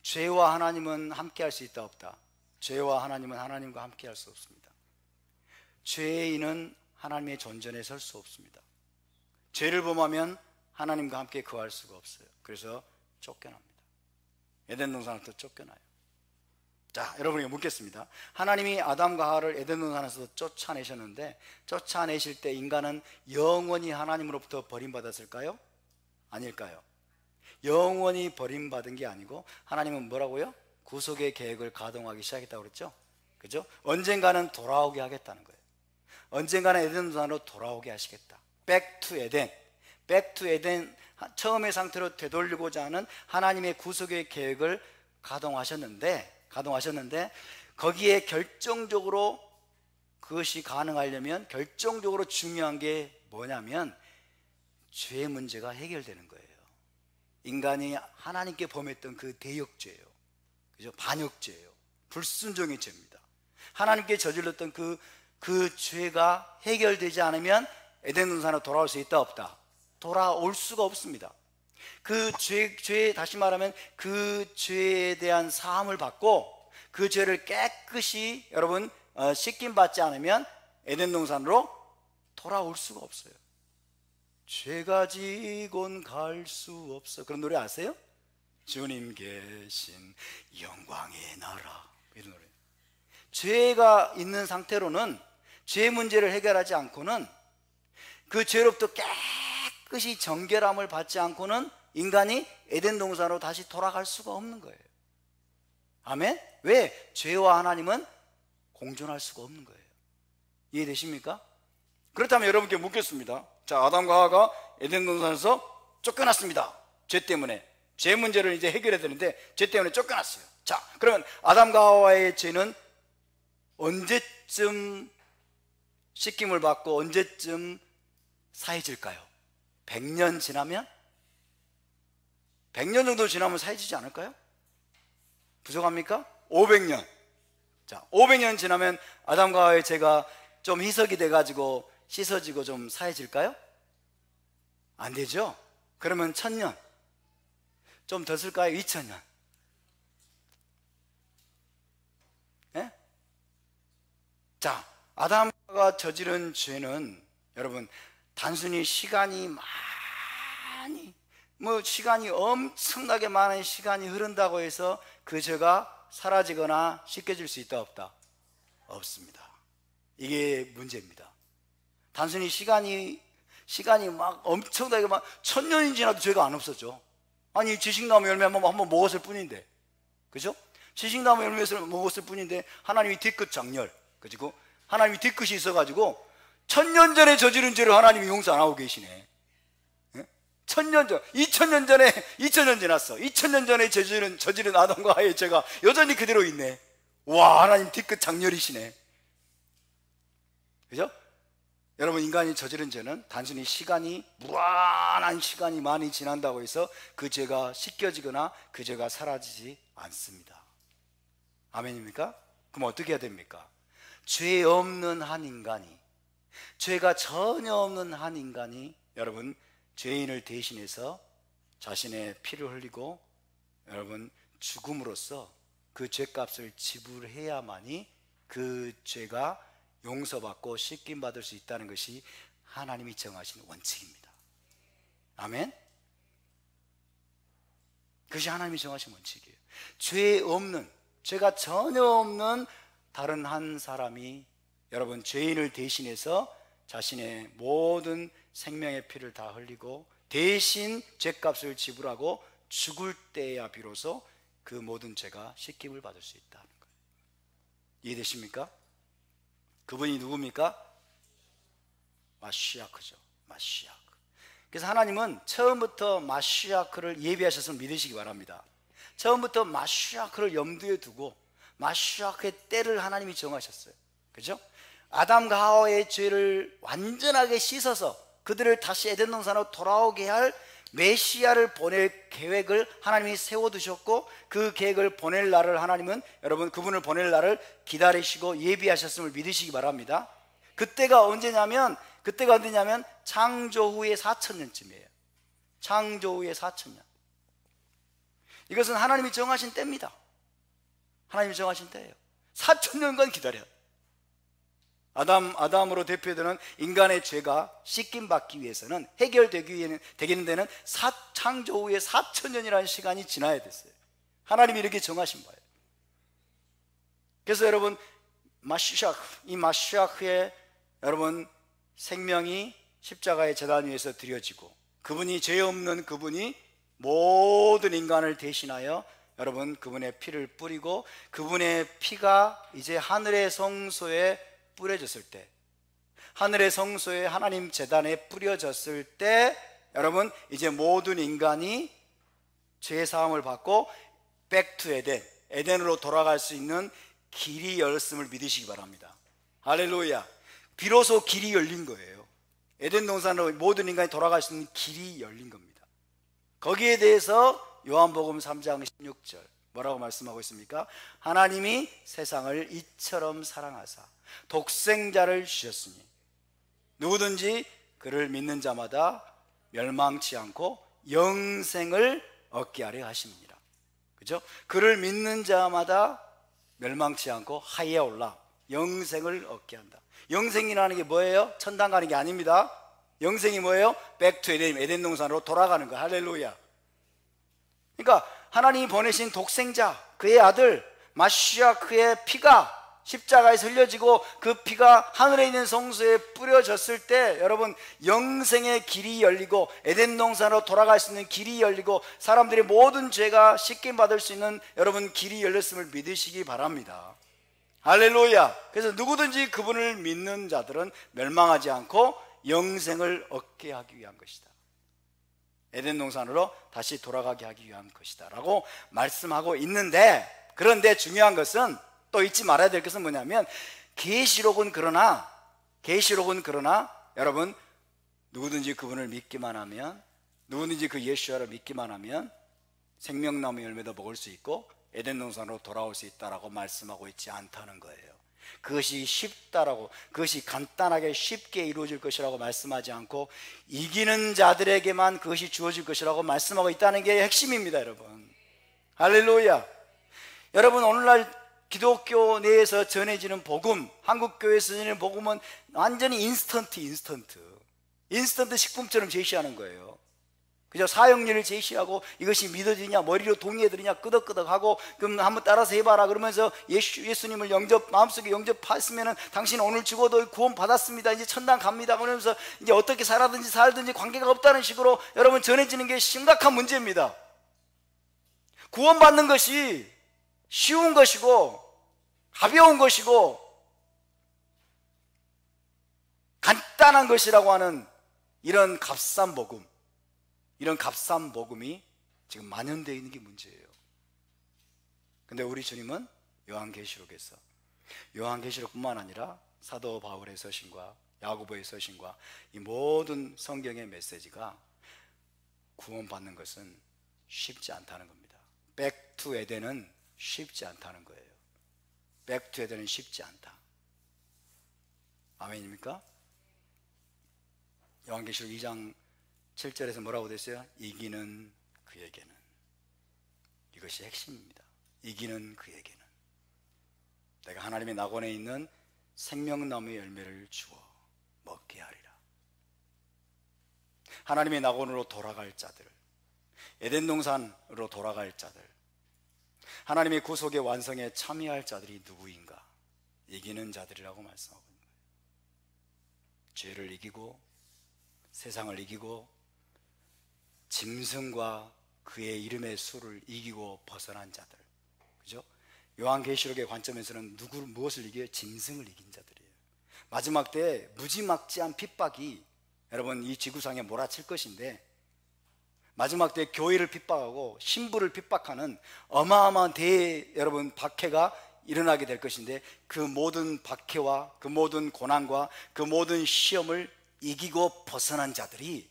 죄와 하나님은 함께 할 수 있다 없다? 죄와 하나님은 하나님과 함께 할 수 없습니다. 죄인은 하나님의 존전에 설 수 없습니다. 죄를 범하면 하나님과 함께 거할 수가 없어요. 그래서 쫓겨납니다. 에덴 동산부터 쫓겨나요. 자, 여러분에게 묻겠습니다. 하나님이 아담과 하와를 에덴 동산에서 쫓아내셨는데 쫓아내실 때 인간은 영원히 하나님으로부터 버림받았을까요? 아닐까요? 영원히 버림받은 게 아니고 하나님은 뭐라고요? 구속의 계획을 가동하기 시작했다고 그랬죠? 그죠? 언젠가는 돌아오게 하겠다는 거예요. 언젠가는 에덴 동산으로 돌아오게 하시겠다. 백투 에덴. 백투 에덴, 처음의 상태로 되돌리고자 하는 하나님의 구속의 계획을 가동하셨는데 거기에 결정적으로 그것이 가능하려면 결정적으로 중요한 게 뭐냐면 죄의 문제가 해결되는 거예요. 인간이 하나님께 범했던 그 대역죄예요. 그죠? 반역죄예요. 불순종의 죄입니다. 하나님께 저질렀던 그 죄가 해결되지 않으면 에덴 동산으로 돌아올 수 있다 없다? 돌아올 수가 없습니다. 그 죄, 다시 말하면 그 죄에 대한 사함을 받고 그 죄를 깨끗이 여러분 씻김 받지 않으면 에덴 동산으로 돌아올 수가 없어요. 죄가 지곤 갈 수 없어. 그런 노래 아세요? 주님 계신 영광의 나라, 이런 노래. 죄가 있는 상태로는, 죄 문제를 해결하지 않고는, 그 죄로부터 깨끗이 정결함을 받지 않고는 인간이 에덴 동산으로 다시 돌아갈 수가 없는 거예요. 아멘? 왜? 죄와 하나님은 공존할 수가 없는 거예요. 이해되십니까? 그렇다면 여러분께 묻겠습니다. 자, 아담과 하와가 에덴 동산에서 쫓겨났습니다. 죄 때문에. 죄 문제를 이제 해결해야 되는데 죄 때문에 쫓겨났어요. 자, 그러면 아담과 하와의 죄는 언제쯤 씻김을 받고 언제쯤 사해질까요? 100년 지나면? 100년 정도 지나면 사해지지 않을까요? 부족합니까? 500년. 자, 500년 지나면 아담과 하와의 죄가 좀 희석이 돼가지고 씻어지고 좀 사해질까요? 안 되죠? 그러면 1000년. 좀 더 쓸까요? 2000년. 예? 자, 아담과 저지른 죄는 여러분 단순히 시간이 많이 시간이 엄청나게 많은 시간이 흐른다고 해서 그 죄가 사라지거나 씻겨질 수 있다 없다? 없습니다. 이게 문제입니다. 단순히 시간이 막 엄청나게 막 1000년이 지나도 죄가 안 없었죠. 아니 지식나무 열매 한번 먹었을 뿐인데, 그죠? 지식나무 열매를 먹었을 뿐인데 하나님이 뒤끝 장렬, 그리고 하나님이 뒤끝이 있어가지고 1000년 전에 저지른 죄를 하나님이 용서 안 하고 계시네. 1000년 전, 2000년 전에, 2000년 지났어. 2000년 전에 저지른 아담과 하의 죄가 여전히 그대로 있네. 와, 하나님 뒤끝 장렬이시네. 그죠? 여러분, 인간이 저지른 죄는 단순히 무한한 시간이 많이 지난다고 해서 그 죄가 씻겨지거나 그 죄가 사라지지 않습니다. 아멘입니까? 그럼 어떻게 해야 됩니까? 죄 없는 한 인간이, 죄가 전혀 없는 한 인간이 여러분 죄인을 대신해서 자신의 피를 흘리고 여러분 죽음으로써 그 죄값을 지불해야만이 그 죄가 용서받고 씻김받을 수 있다는 것이 하나님이 정하신 원칙입니다. 아멘? 그것이 하나님이 정하신 원칙이에요. 죄가 전혀 없는 다른 한 사람이 여러분 죄인을 대신해서 자신의 모든 생명의 피를 다 흘리고 대신 죄값을 지불하고 죽을 때야 비로소 그 모든 죄가 씻김을 받을 수 있다는 거예요. 이해되십니까? 그분이 누굽니까? 마시아크죠. 마시아크. 그래서 하나님은 처음부터 마시아크를 예비하셨음을 믿으시기 바랍니다. 처음부터 마시아크를 염두에 두고 마시아크의 때를 하나님이 정하셨어요. 그죠? 아담과 하와의 죄를 완전하게 씻어서 그들을 다시 에덴 동산으로 돌아오게 할 메시아를 보낼 계획을 하나님이 세워두셨고, 그 계획을 보낼 날을 하나님은 여러분 그분을 보낼 날을 기다리시고 예비하셨음을 믿으시기 바랍니다. 그때가 언제냐면 창조 후에 4000년쯤이에요. 창조 후에 4000년. 이것은 하나님이 정하신 때입니다. 하나님이 정하신 때예요. 4000년간 기다려요. 아담으로 대표되는 인간의 죄가 씻김받기 위해서는, 해결되기 되는 데는 창조 후에 4000년이라는 시간이 지나야 됐어요. 하나님이 이렇게 정하신 바예요. 그래서 여러분 이 마시아크의 여러분 생명이 십자가의 제단 위에서 드려지고, 그분이 죄 없는 그분이 모든 인간을 대신하여 여러분 그분의 피를 뿌리고, 그분의 피가 이제 하늘의 성소에 뿌려졌을 때, 하늘의 성소에 하나님 제단에 뿌려졌을 때 여러분 이제 모든 인간이 죄사함을 받고 백투 에덴으로 돌아갈 수 있는 길이 열렸음을 믿으시기 바랍니다. 할렐루야. 비로소 길이 열린 거예요. 에덴 동산으로 모든 인간이 돌아갈 수 있는 길이 열린 겁니다. 거기에 대해서 요한복음 3장 16절 뭐라고 말씀하고 있습니까? 하나님이 세상을 이처럼 사랑하사 독생자를 주셨으니 누구든지 그를 믿는 자마다 멸망치 않고 영생을 얻게 하려 하심이니라. 그죠? 그를 믿는 자마다 멸망치 않고 하이에 올라 영생을 얻게 한다. 영생이라는 게 뭐예요? 천당 가는 게 아닙니다. 영생이 뭐예요? 백투 에덴 동산으로 돌아가는 거. 할렐루야. 그러니까 하나님이 보내신 독생자, 그의 아들 마시아크의 피가 십자가에서 흘려지고 그 피가 하늘에 있는 성소에 뿌려졌을 때 여러분 영생의 길이 열리고 에덴 동산으로 돌아갈 수 있는 길이 열리고 사람들의 모든 죄가 씻김받을 수 있는 여러분 길이 열렸음을 믿으시기 바랍니다. 할렐루야. 그래서 누구든지 그분을 믿는 자들은 멸망하지 않고 영생을 얻게 하기 위한 것이다. 에덴 동산으로 다시 돌아가게 하기 위한 것이다 라고 말씀하고 있는데, 그런데 중요한 것은 또 잊지 말아야 될 것은 뭐냐면 계시록은 그러나 여러분 누구든지 그분을 믿기만 하면, 누구든지 그 예수야를 믿기만 하면 생명나무 열매도 먹을 수 있고 에덴 동산으로 돌아올 수 있다라고 말씀하고 있지 않다는 거예요. 그것이 쉽다라고, 그것이 간단하게 쉽게 이루어질 것이라고 말씀하지 않고 이기는 자들에게만 그것이 주어질 것이라고 말씀하고 있다는 게 핵심입니다, 여러분. 할렐루야. 여러분, 오늘날 기독교 내에서 전해지는 복음, 한국교회에서 전해지는 복음은 완전히 인스턴트 식품처럼 제시하는 거예요. 그저 사형리를 제시하고 이것이 믿어지냐, 머리로 동의해드리냐, 끄덕끄덕하고 그럼 한번 따라서 해봐라 그러면서 예수님을 마음속에 영접했으면 당신 오늘 죽어도 구원 받았습니다, 이제 천당 갑니다 그러면서 이제 어떻게 살든지 관계가 없다는 식으로 여러분 전해지는 게 심각한 문제입니다. 구원받는 것이 쉬운 것이고 가벼운 것이고 간단한 것이라고 하는 이런 값싼 복음, 이런 값싼 복음이 지금 만연되어 있는 게 문제예요. 근데 우리 주님은 요한계시록에서, 요한계시록뿐만 아니라 사도 바울의 서신과 야고보의 서신과 이 모든 성경의 메시지가 구원받는 것은 쉽지 않다는 겁니다. Back to Eden은 쉽지 않다는 거예요. Back to Eden은 쉽지 않다. 아멘입니까? 요한계시록 2장 7절에서 뭐라고 됐어요? 이기는 그에게는. 이것이 핵심입니다. 이기는 그에게는 내가 하나님의 낙원에 있는 생명나무의 열매를 주어 먹게 하리라. 하나님의 낙원으로 돌아갈 자들, 에덴 동산으로 돌아갈 자들, 하나님의 구속의 완성에 참여할 자들이 누구인가? 이기는 자들이라고 말씀하고 있는 거예요. 죄를 이기고 세상을 이기고 짐승과 그의 이름의 수를 이기고 벗어난 자들, 그죠? 요한계시록의 관점에서는 무엇을 이겨요? 짐승을 이긴 자들이에요. 마지막 때 무지막지한 핍박이 여러분 이 지구상에 몰아칠 것인데, 마지막 때 교회를 핍박하고 신부를 핍박하는 어마어마한 여러분 박해가 일어나게 될 것인데, 그 모든 박해와 그 모든 고난과 그 모든 시험을 이기고 벗어난 자들이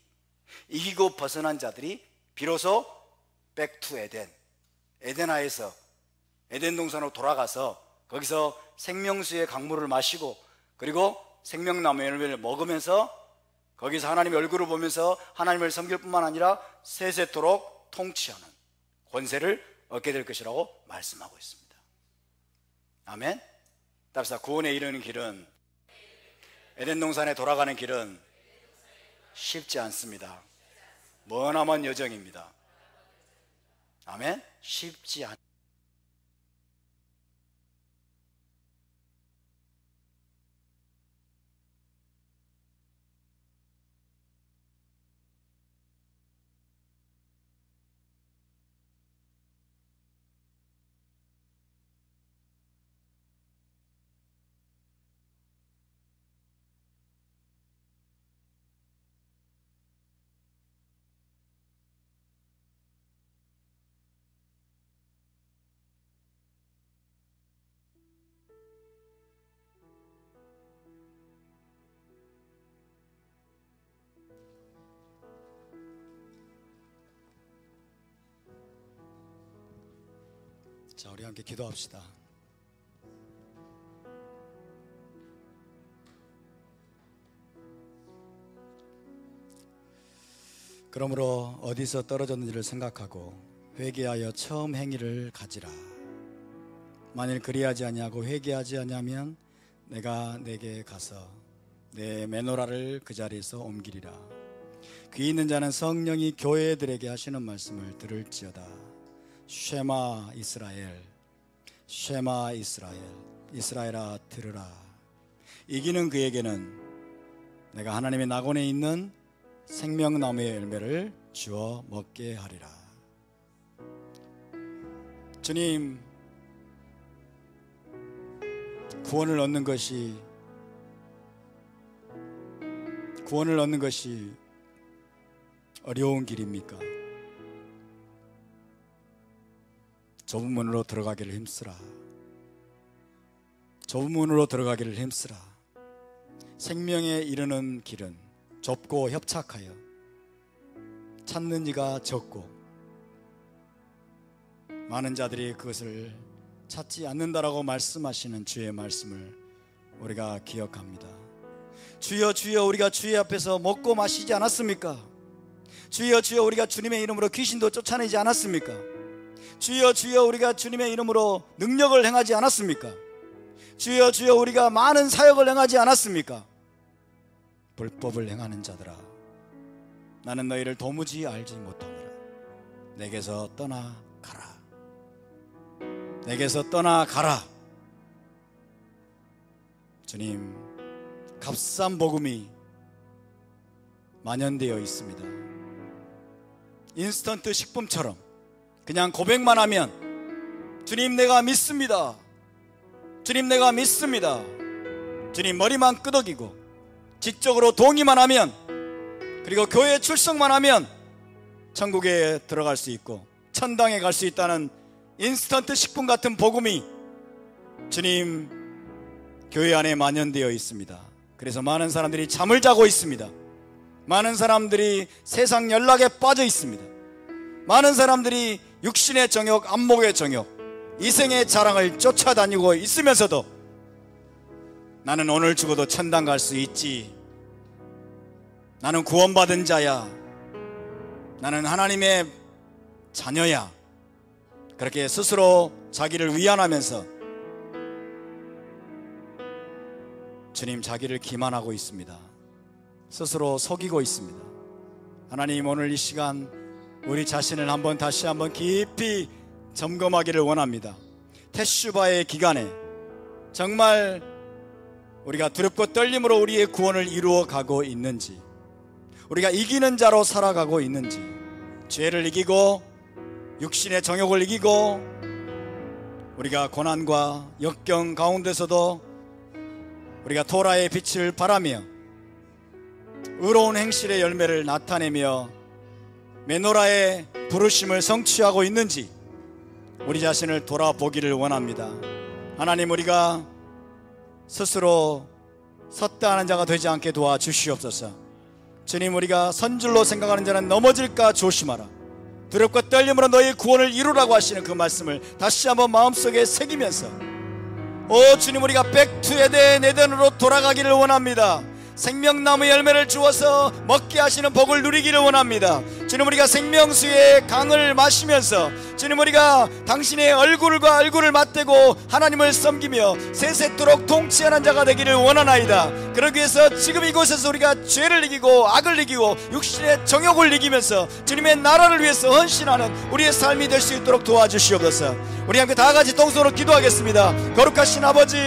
비로소 Back to Eden, 에덴하에서 에덴 동산으로 돌아가서 거기서 생명수의 강물을 마시고 그리고 생명나무 열매를 먹으면서 거기서 하나님의 얼굴을 보면서 하나님을 섬길 뿐만 아니라 세세토록 통치하는 권세를 얻게 될 것이라고 말씀하고 있습니다. 아멘. 답사 구원에 이르는 길은, 에덴 동산에 돌아가는 길은 쉽지 않습니다. 머나먼 여정입니다. 아멘. 쉽지 않. 자, 우리 함께 기도합시다. 그러므로 어디서 떨어졌는지를 생각하고 회개하여 처음 행위를 가지라. 만일 그리하지 아니하고 회개하지 아니하면 내가 내게 가서 내 메노라를 그 자리에서 옮기리라. 귀 있는 자는 성령이 교회들에게 하시는 말씀을 들을지어다. 쉐마 이스라엘, 쉐마 이스라엘, 이스라엘아 들으라. 이기는 그에게는 내가 하나님의 낙원에 있는 생명나무의 열매를 주어 먹게 하리라. 주님, 구원을 얻는 것이 어려운 길입니까? 좁은 문으로 들어가기를 힘쓰라. 좁은 문으로 들어가기를 힘쓰라. 생명에 이르는 길은 좁고 협착하여 찾는 이가 적고 많은 자들이 그것을 찾지 않는다라고 말씀하시는 주의 말씀을 우리가 기억합니다. 주여 주여 우리가 주의 앞에서 먹고 마시지 않았습니까? 주여 주여 우리가 주님의 이름으로 귀신도 쫓아내지 않았습니까? 주여 주여 우리가 주님의 이름으로 능력을 행하지 않았습니까? 주여 주여 우리가 많은 사역을 행하지 않았습니까? 불법을 행하는 자들아, 나는 너희를 도무지 알지 못하노라. 내게서 떠나가라. 내게서 떠나가라. 주님, 값싼 복음이 만연되어 있습니다. 인스턴트 식품처럼 그냥 고백만 하면 주님 내가 믿습니다, 주님 내가 믿습니다, 주님 머리만 끄덕이고 지적으로 동의만 하면, 그리고 교회 출석만 하면 천국에 들어갈 수 있고 천당에 갈 수 있다는 인스턴트 식품 같은 복음이 주님 교회 안에 만연되어 있습니다. 그래서 많은 사람들이 잠을 자고 있습니다. 많은 사람들이 세상 연락에 빠져 있습니다. 많은 사람들이 육신의 정욕, 안목의 정욕, 이생의 자랑을 쫓아다니고 있으면서도 나는 오늘 죽어도 천당 갈 수 있지, 나는 구원받은 자야, 나는 하나님의 자녀야, 그렇게 스스로 자기를 위안하면서 주님 자기를 기만하고 있습니다. 스스로 속이고 있습니다. 하나님, 오늘 이 시간 우리 자신을 다시 한번 깊이 점검하기를 원합니다. 테슈바의 기간에 정말 우리가 두렵고 떨림으로 우리의 구원을 이루어 가고 있는지, 우리가 이기는 자로 살아가고 있는지, 죄를 이기고 육신의 정욕을 이기고 우리가 고난과 역경 가운데서도 우리가 토라의 빛을 발하며 의로운 행실의 열매를 나타내며 메노라의 부르심을 성취하고 있는지 우리 자신을 돌아보기를 원합니다. 하나님, 우리가 스스로 섰다 하는 자가 되지 않게 도와주시옵소서. 주님, 우리가 선줄로 생각하는 자는 넘어질까 조심하라. 두렵고 떨림으로 너희 구원을 이루라고 하시는 그 말씀을 다시 한번 마음속에 새기면서, 오 주님, 우리가 백투에덴 에덴으로 돌아가기를 원합니다. 생명나무 열매를 주어서 먹게 하시는 복을 누리기를 원합니다. 주님, 우리가 생명수의 강을 마시면서 주님, 우리가 당신의 얼굴과 얼굴을 맞대고 하나님을 섬기며 세세토록 통치하는 자가 되기를 원하나이다. 그러기 위해서 지금 이곳에서 우리가 죄를 이기고 악을 이기고 육신의 정욕을 이기면서 주님의 나라를 위해서 헌신하는 우리의 삶이 될 수 있도록 도와주시옵소서. 우리 함께 다 같이 동서로 기도하겠습니다. 거룩하신 아버지,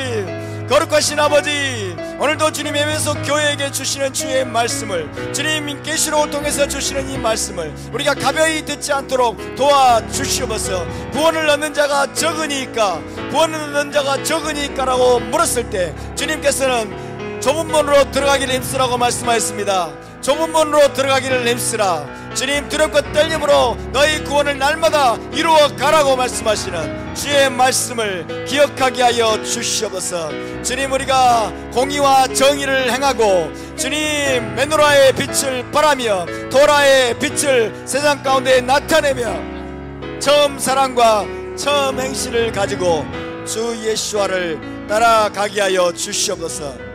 거룩하신 아버지, 오늘도 주님 에베소 교회에게 주시는 주의 말씀을, 주님 계시록을 통해서 주시는 이 말씀을 우리가 가벼이 듣지 않도록 도와주시옵소서. 구원을 얻는 자가 적으니까, 구원을 얻는 자가 적으니까 라고 물었을 때 주님께서는 좁은 문으로 들어가기를 힘쓰라고 말씀하였습니다. 좁은 문으로 들어가기를 힘쓰라. 주님, 두렵고 떨림으로 너희 구원을 날마다 이루어 가라고 말씀하시는 주의 말씀을 기억하게 하여 주시옵소서. 주님, 우리가 공의와 정의를 행하고 주님 메노라의 빛을 발하며 토라의 빛을 세상 가운데 나타내며 처음 사랑과 처음 행실을 가지고 주 예수와를 따라가게 하여 주시옵소서.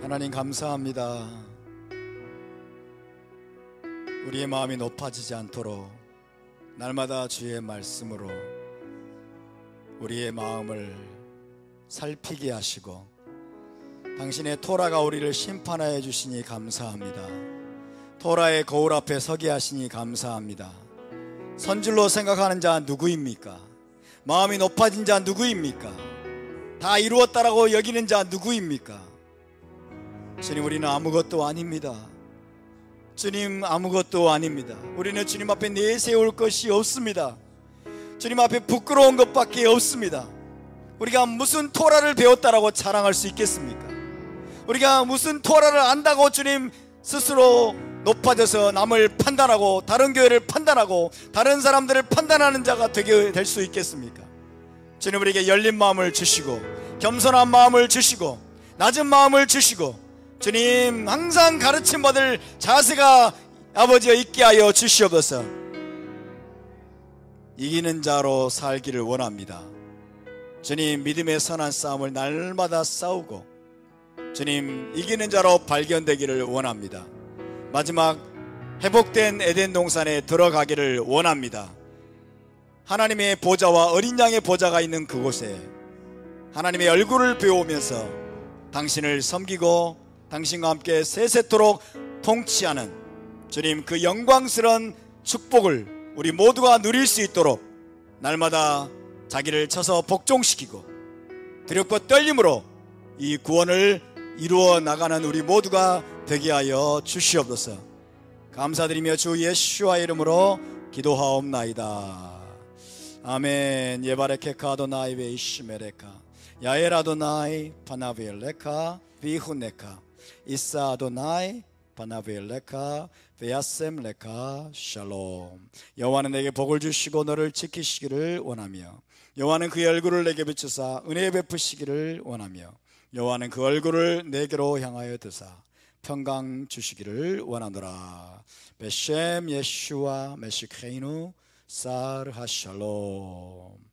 하나님, 감사합니다. 우리의 마음이 높아지지 않도록 날마다 주의 말씀으로 우리의 마음을 살피게 하시고 당신의 토라가 우리를 심판하여 주시니 감사합니다. 토라의 거울 앞에 서게 하시니 감사합니다. 선줄로 생각하는 자 누구입니까? 마음이 높아진 자 누구입니까? 다 이루었다라고 여기는 자 누구입니까? 주님, 우리는 아무것도 아닙니다. 주님, 아무것도 아닙니다. 우리는 주님 앞에 내세울 것이 없습니다. 주님 앞에 부끄러운 것밖에 없습니다. 우리가 무슨 토라를 배웠다라고 자랑할 수 있겠습니까? 우리가 무슨 토라를 안다고 주님 스스로 높아져서 남을 판단하고 다른 교회를 판단하고 다른 사람들을 판단하는 자가 되게 될 수 있겠습니까? 주님, 우리에게 열린 마음을 주시고 겸손한 마음을 주시고 낮은 마음을 주시고 주님, 항상 가르침 받을 자세가 아버지가 있게 하여 주시옵소서. 이기는 자로 살기를 원합니다. 주님, 믿음의 선한 싸움을 날마다 싸우고 주님, 이기는 자로 발견되기를 원합니다. 마지막 회복된 에덴 동산에 들어가기를 원합니다. 하나님의 보좌와 어린 양의 보좌가 있는 그곳에 하나님의 얼굴을 배우면서 당신을 섬기고 당신과 함께 세세토록 통치하는 주님, 그 영광스러운 축복을 우리 모두가 누릴 수 있도록 날마다 자기를 쳐서 복종시키고 두렵고 떨림으로 이 구원을 이루어 나가는 우리 모두가 되게 하여 주시옵소서. 감사드리며 주 예수와의 이름으로 기도하옵나이다. 아멘. 예바레케카 아도나이 베이시메레카 야엘 아도나이 파나벨레카 비후네카 이사 아도나이 파나벨레카 베야셈레카 샬롬. 여호와는 내게 복을 주시고 너를 지키시기를 원하며 여호와는 그의 얼굴을 내게 비추사 은혜 베푸시기를 원하며 여호와는 그 얼굴을 내게로 향하여 드사 평강 주시기를 원하노라. 베셈 예슈와 메시케이누 사르 하샬롬.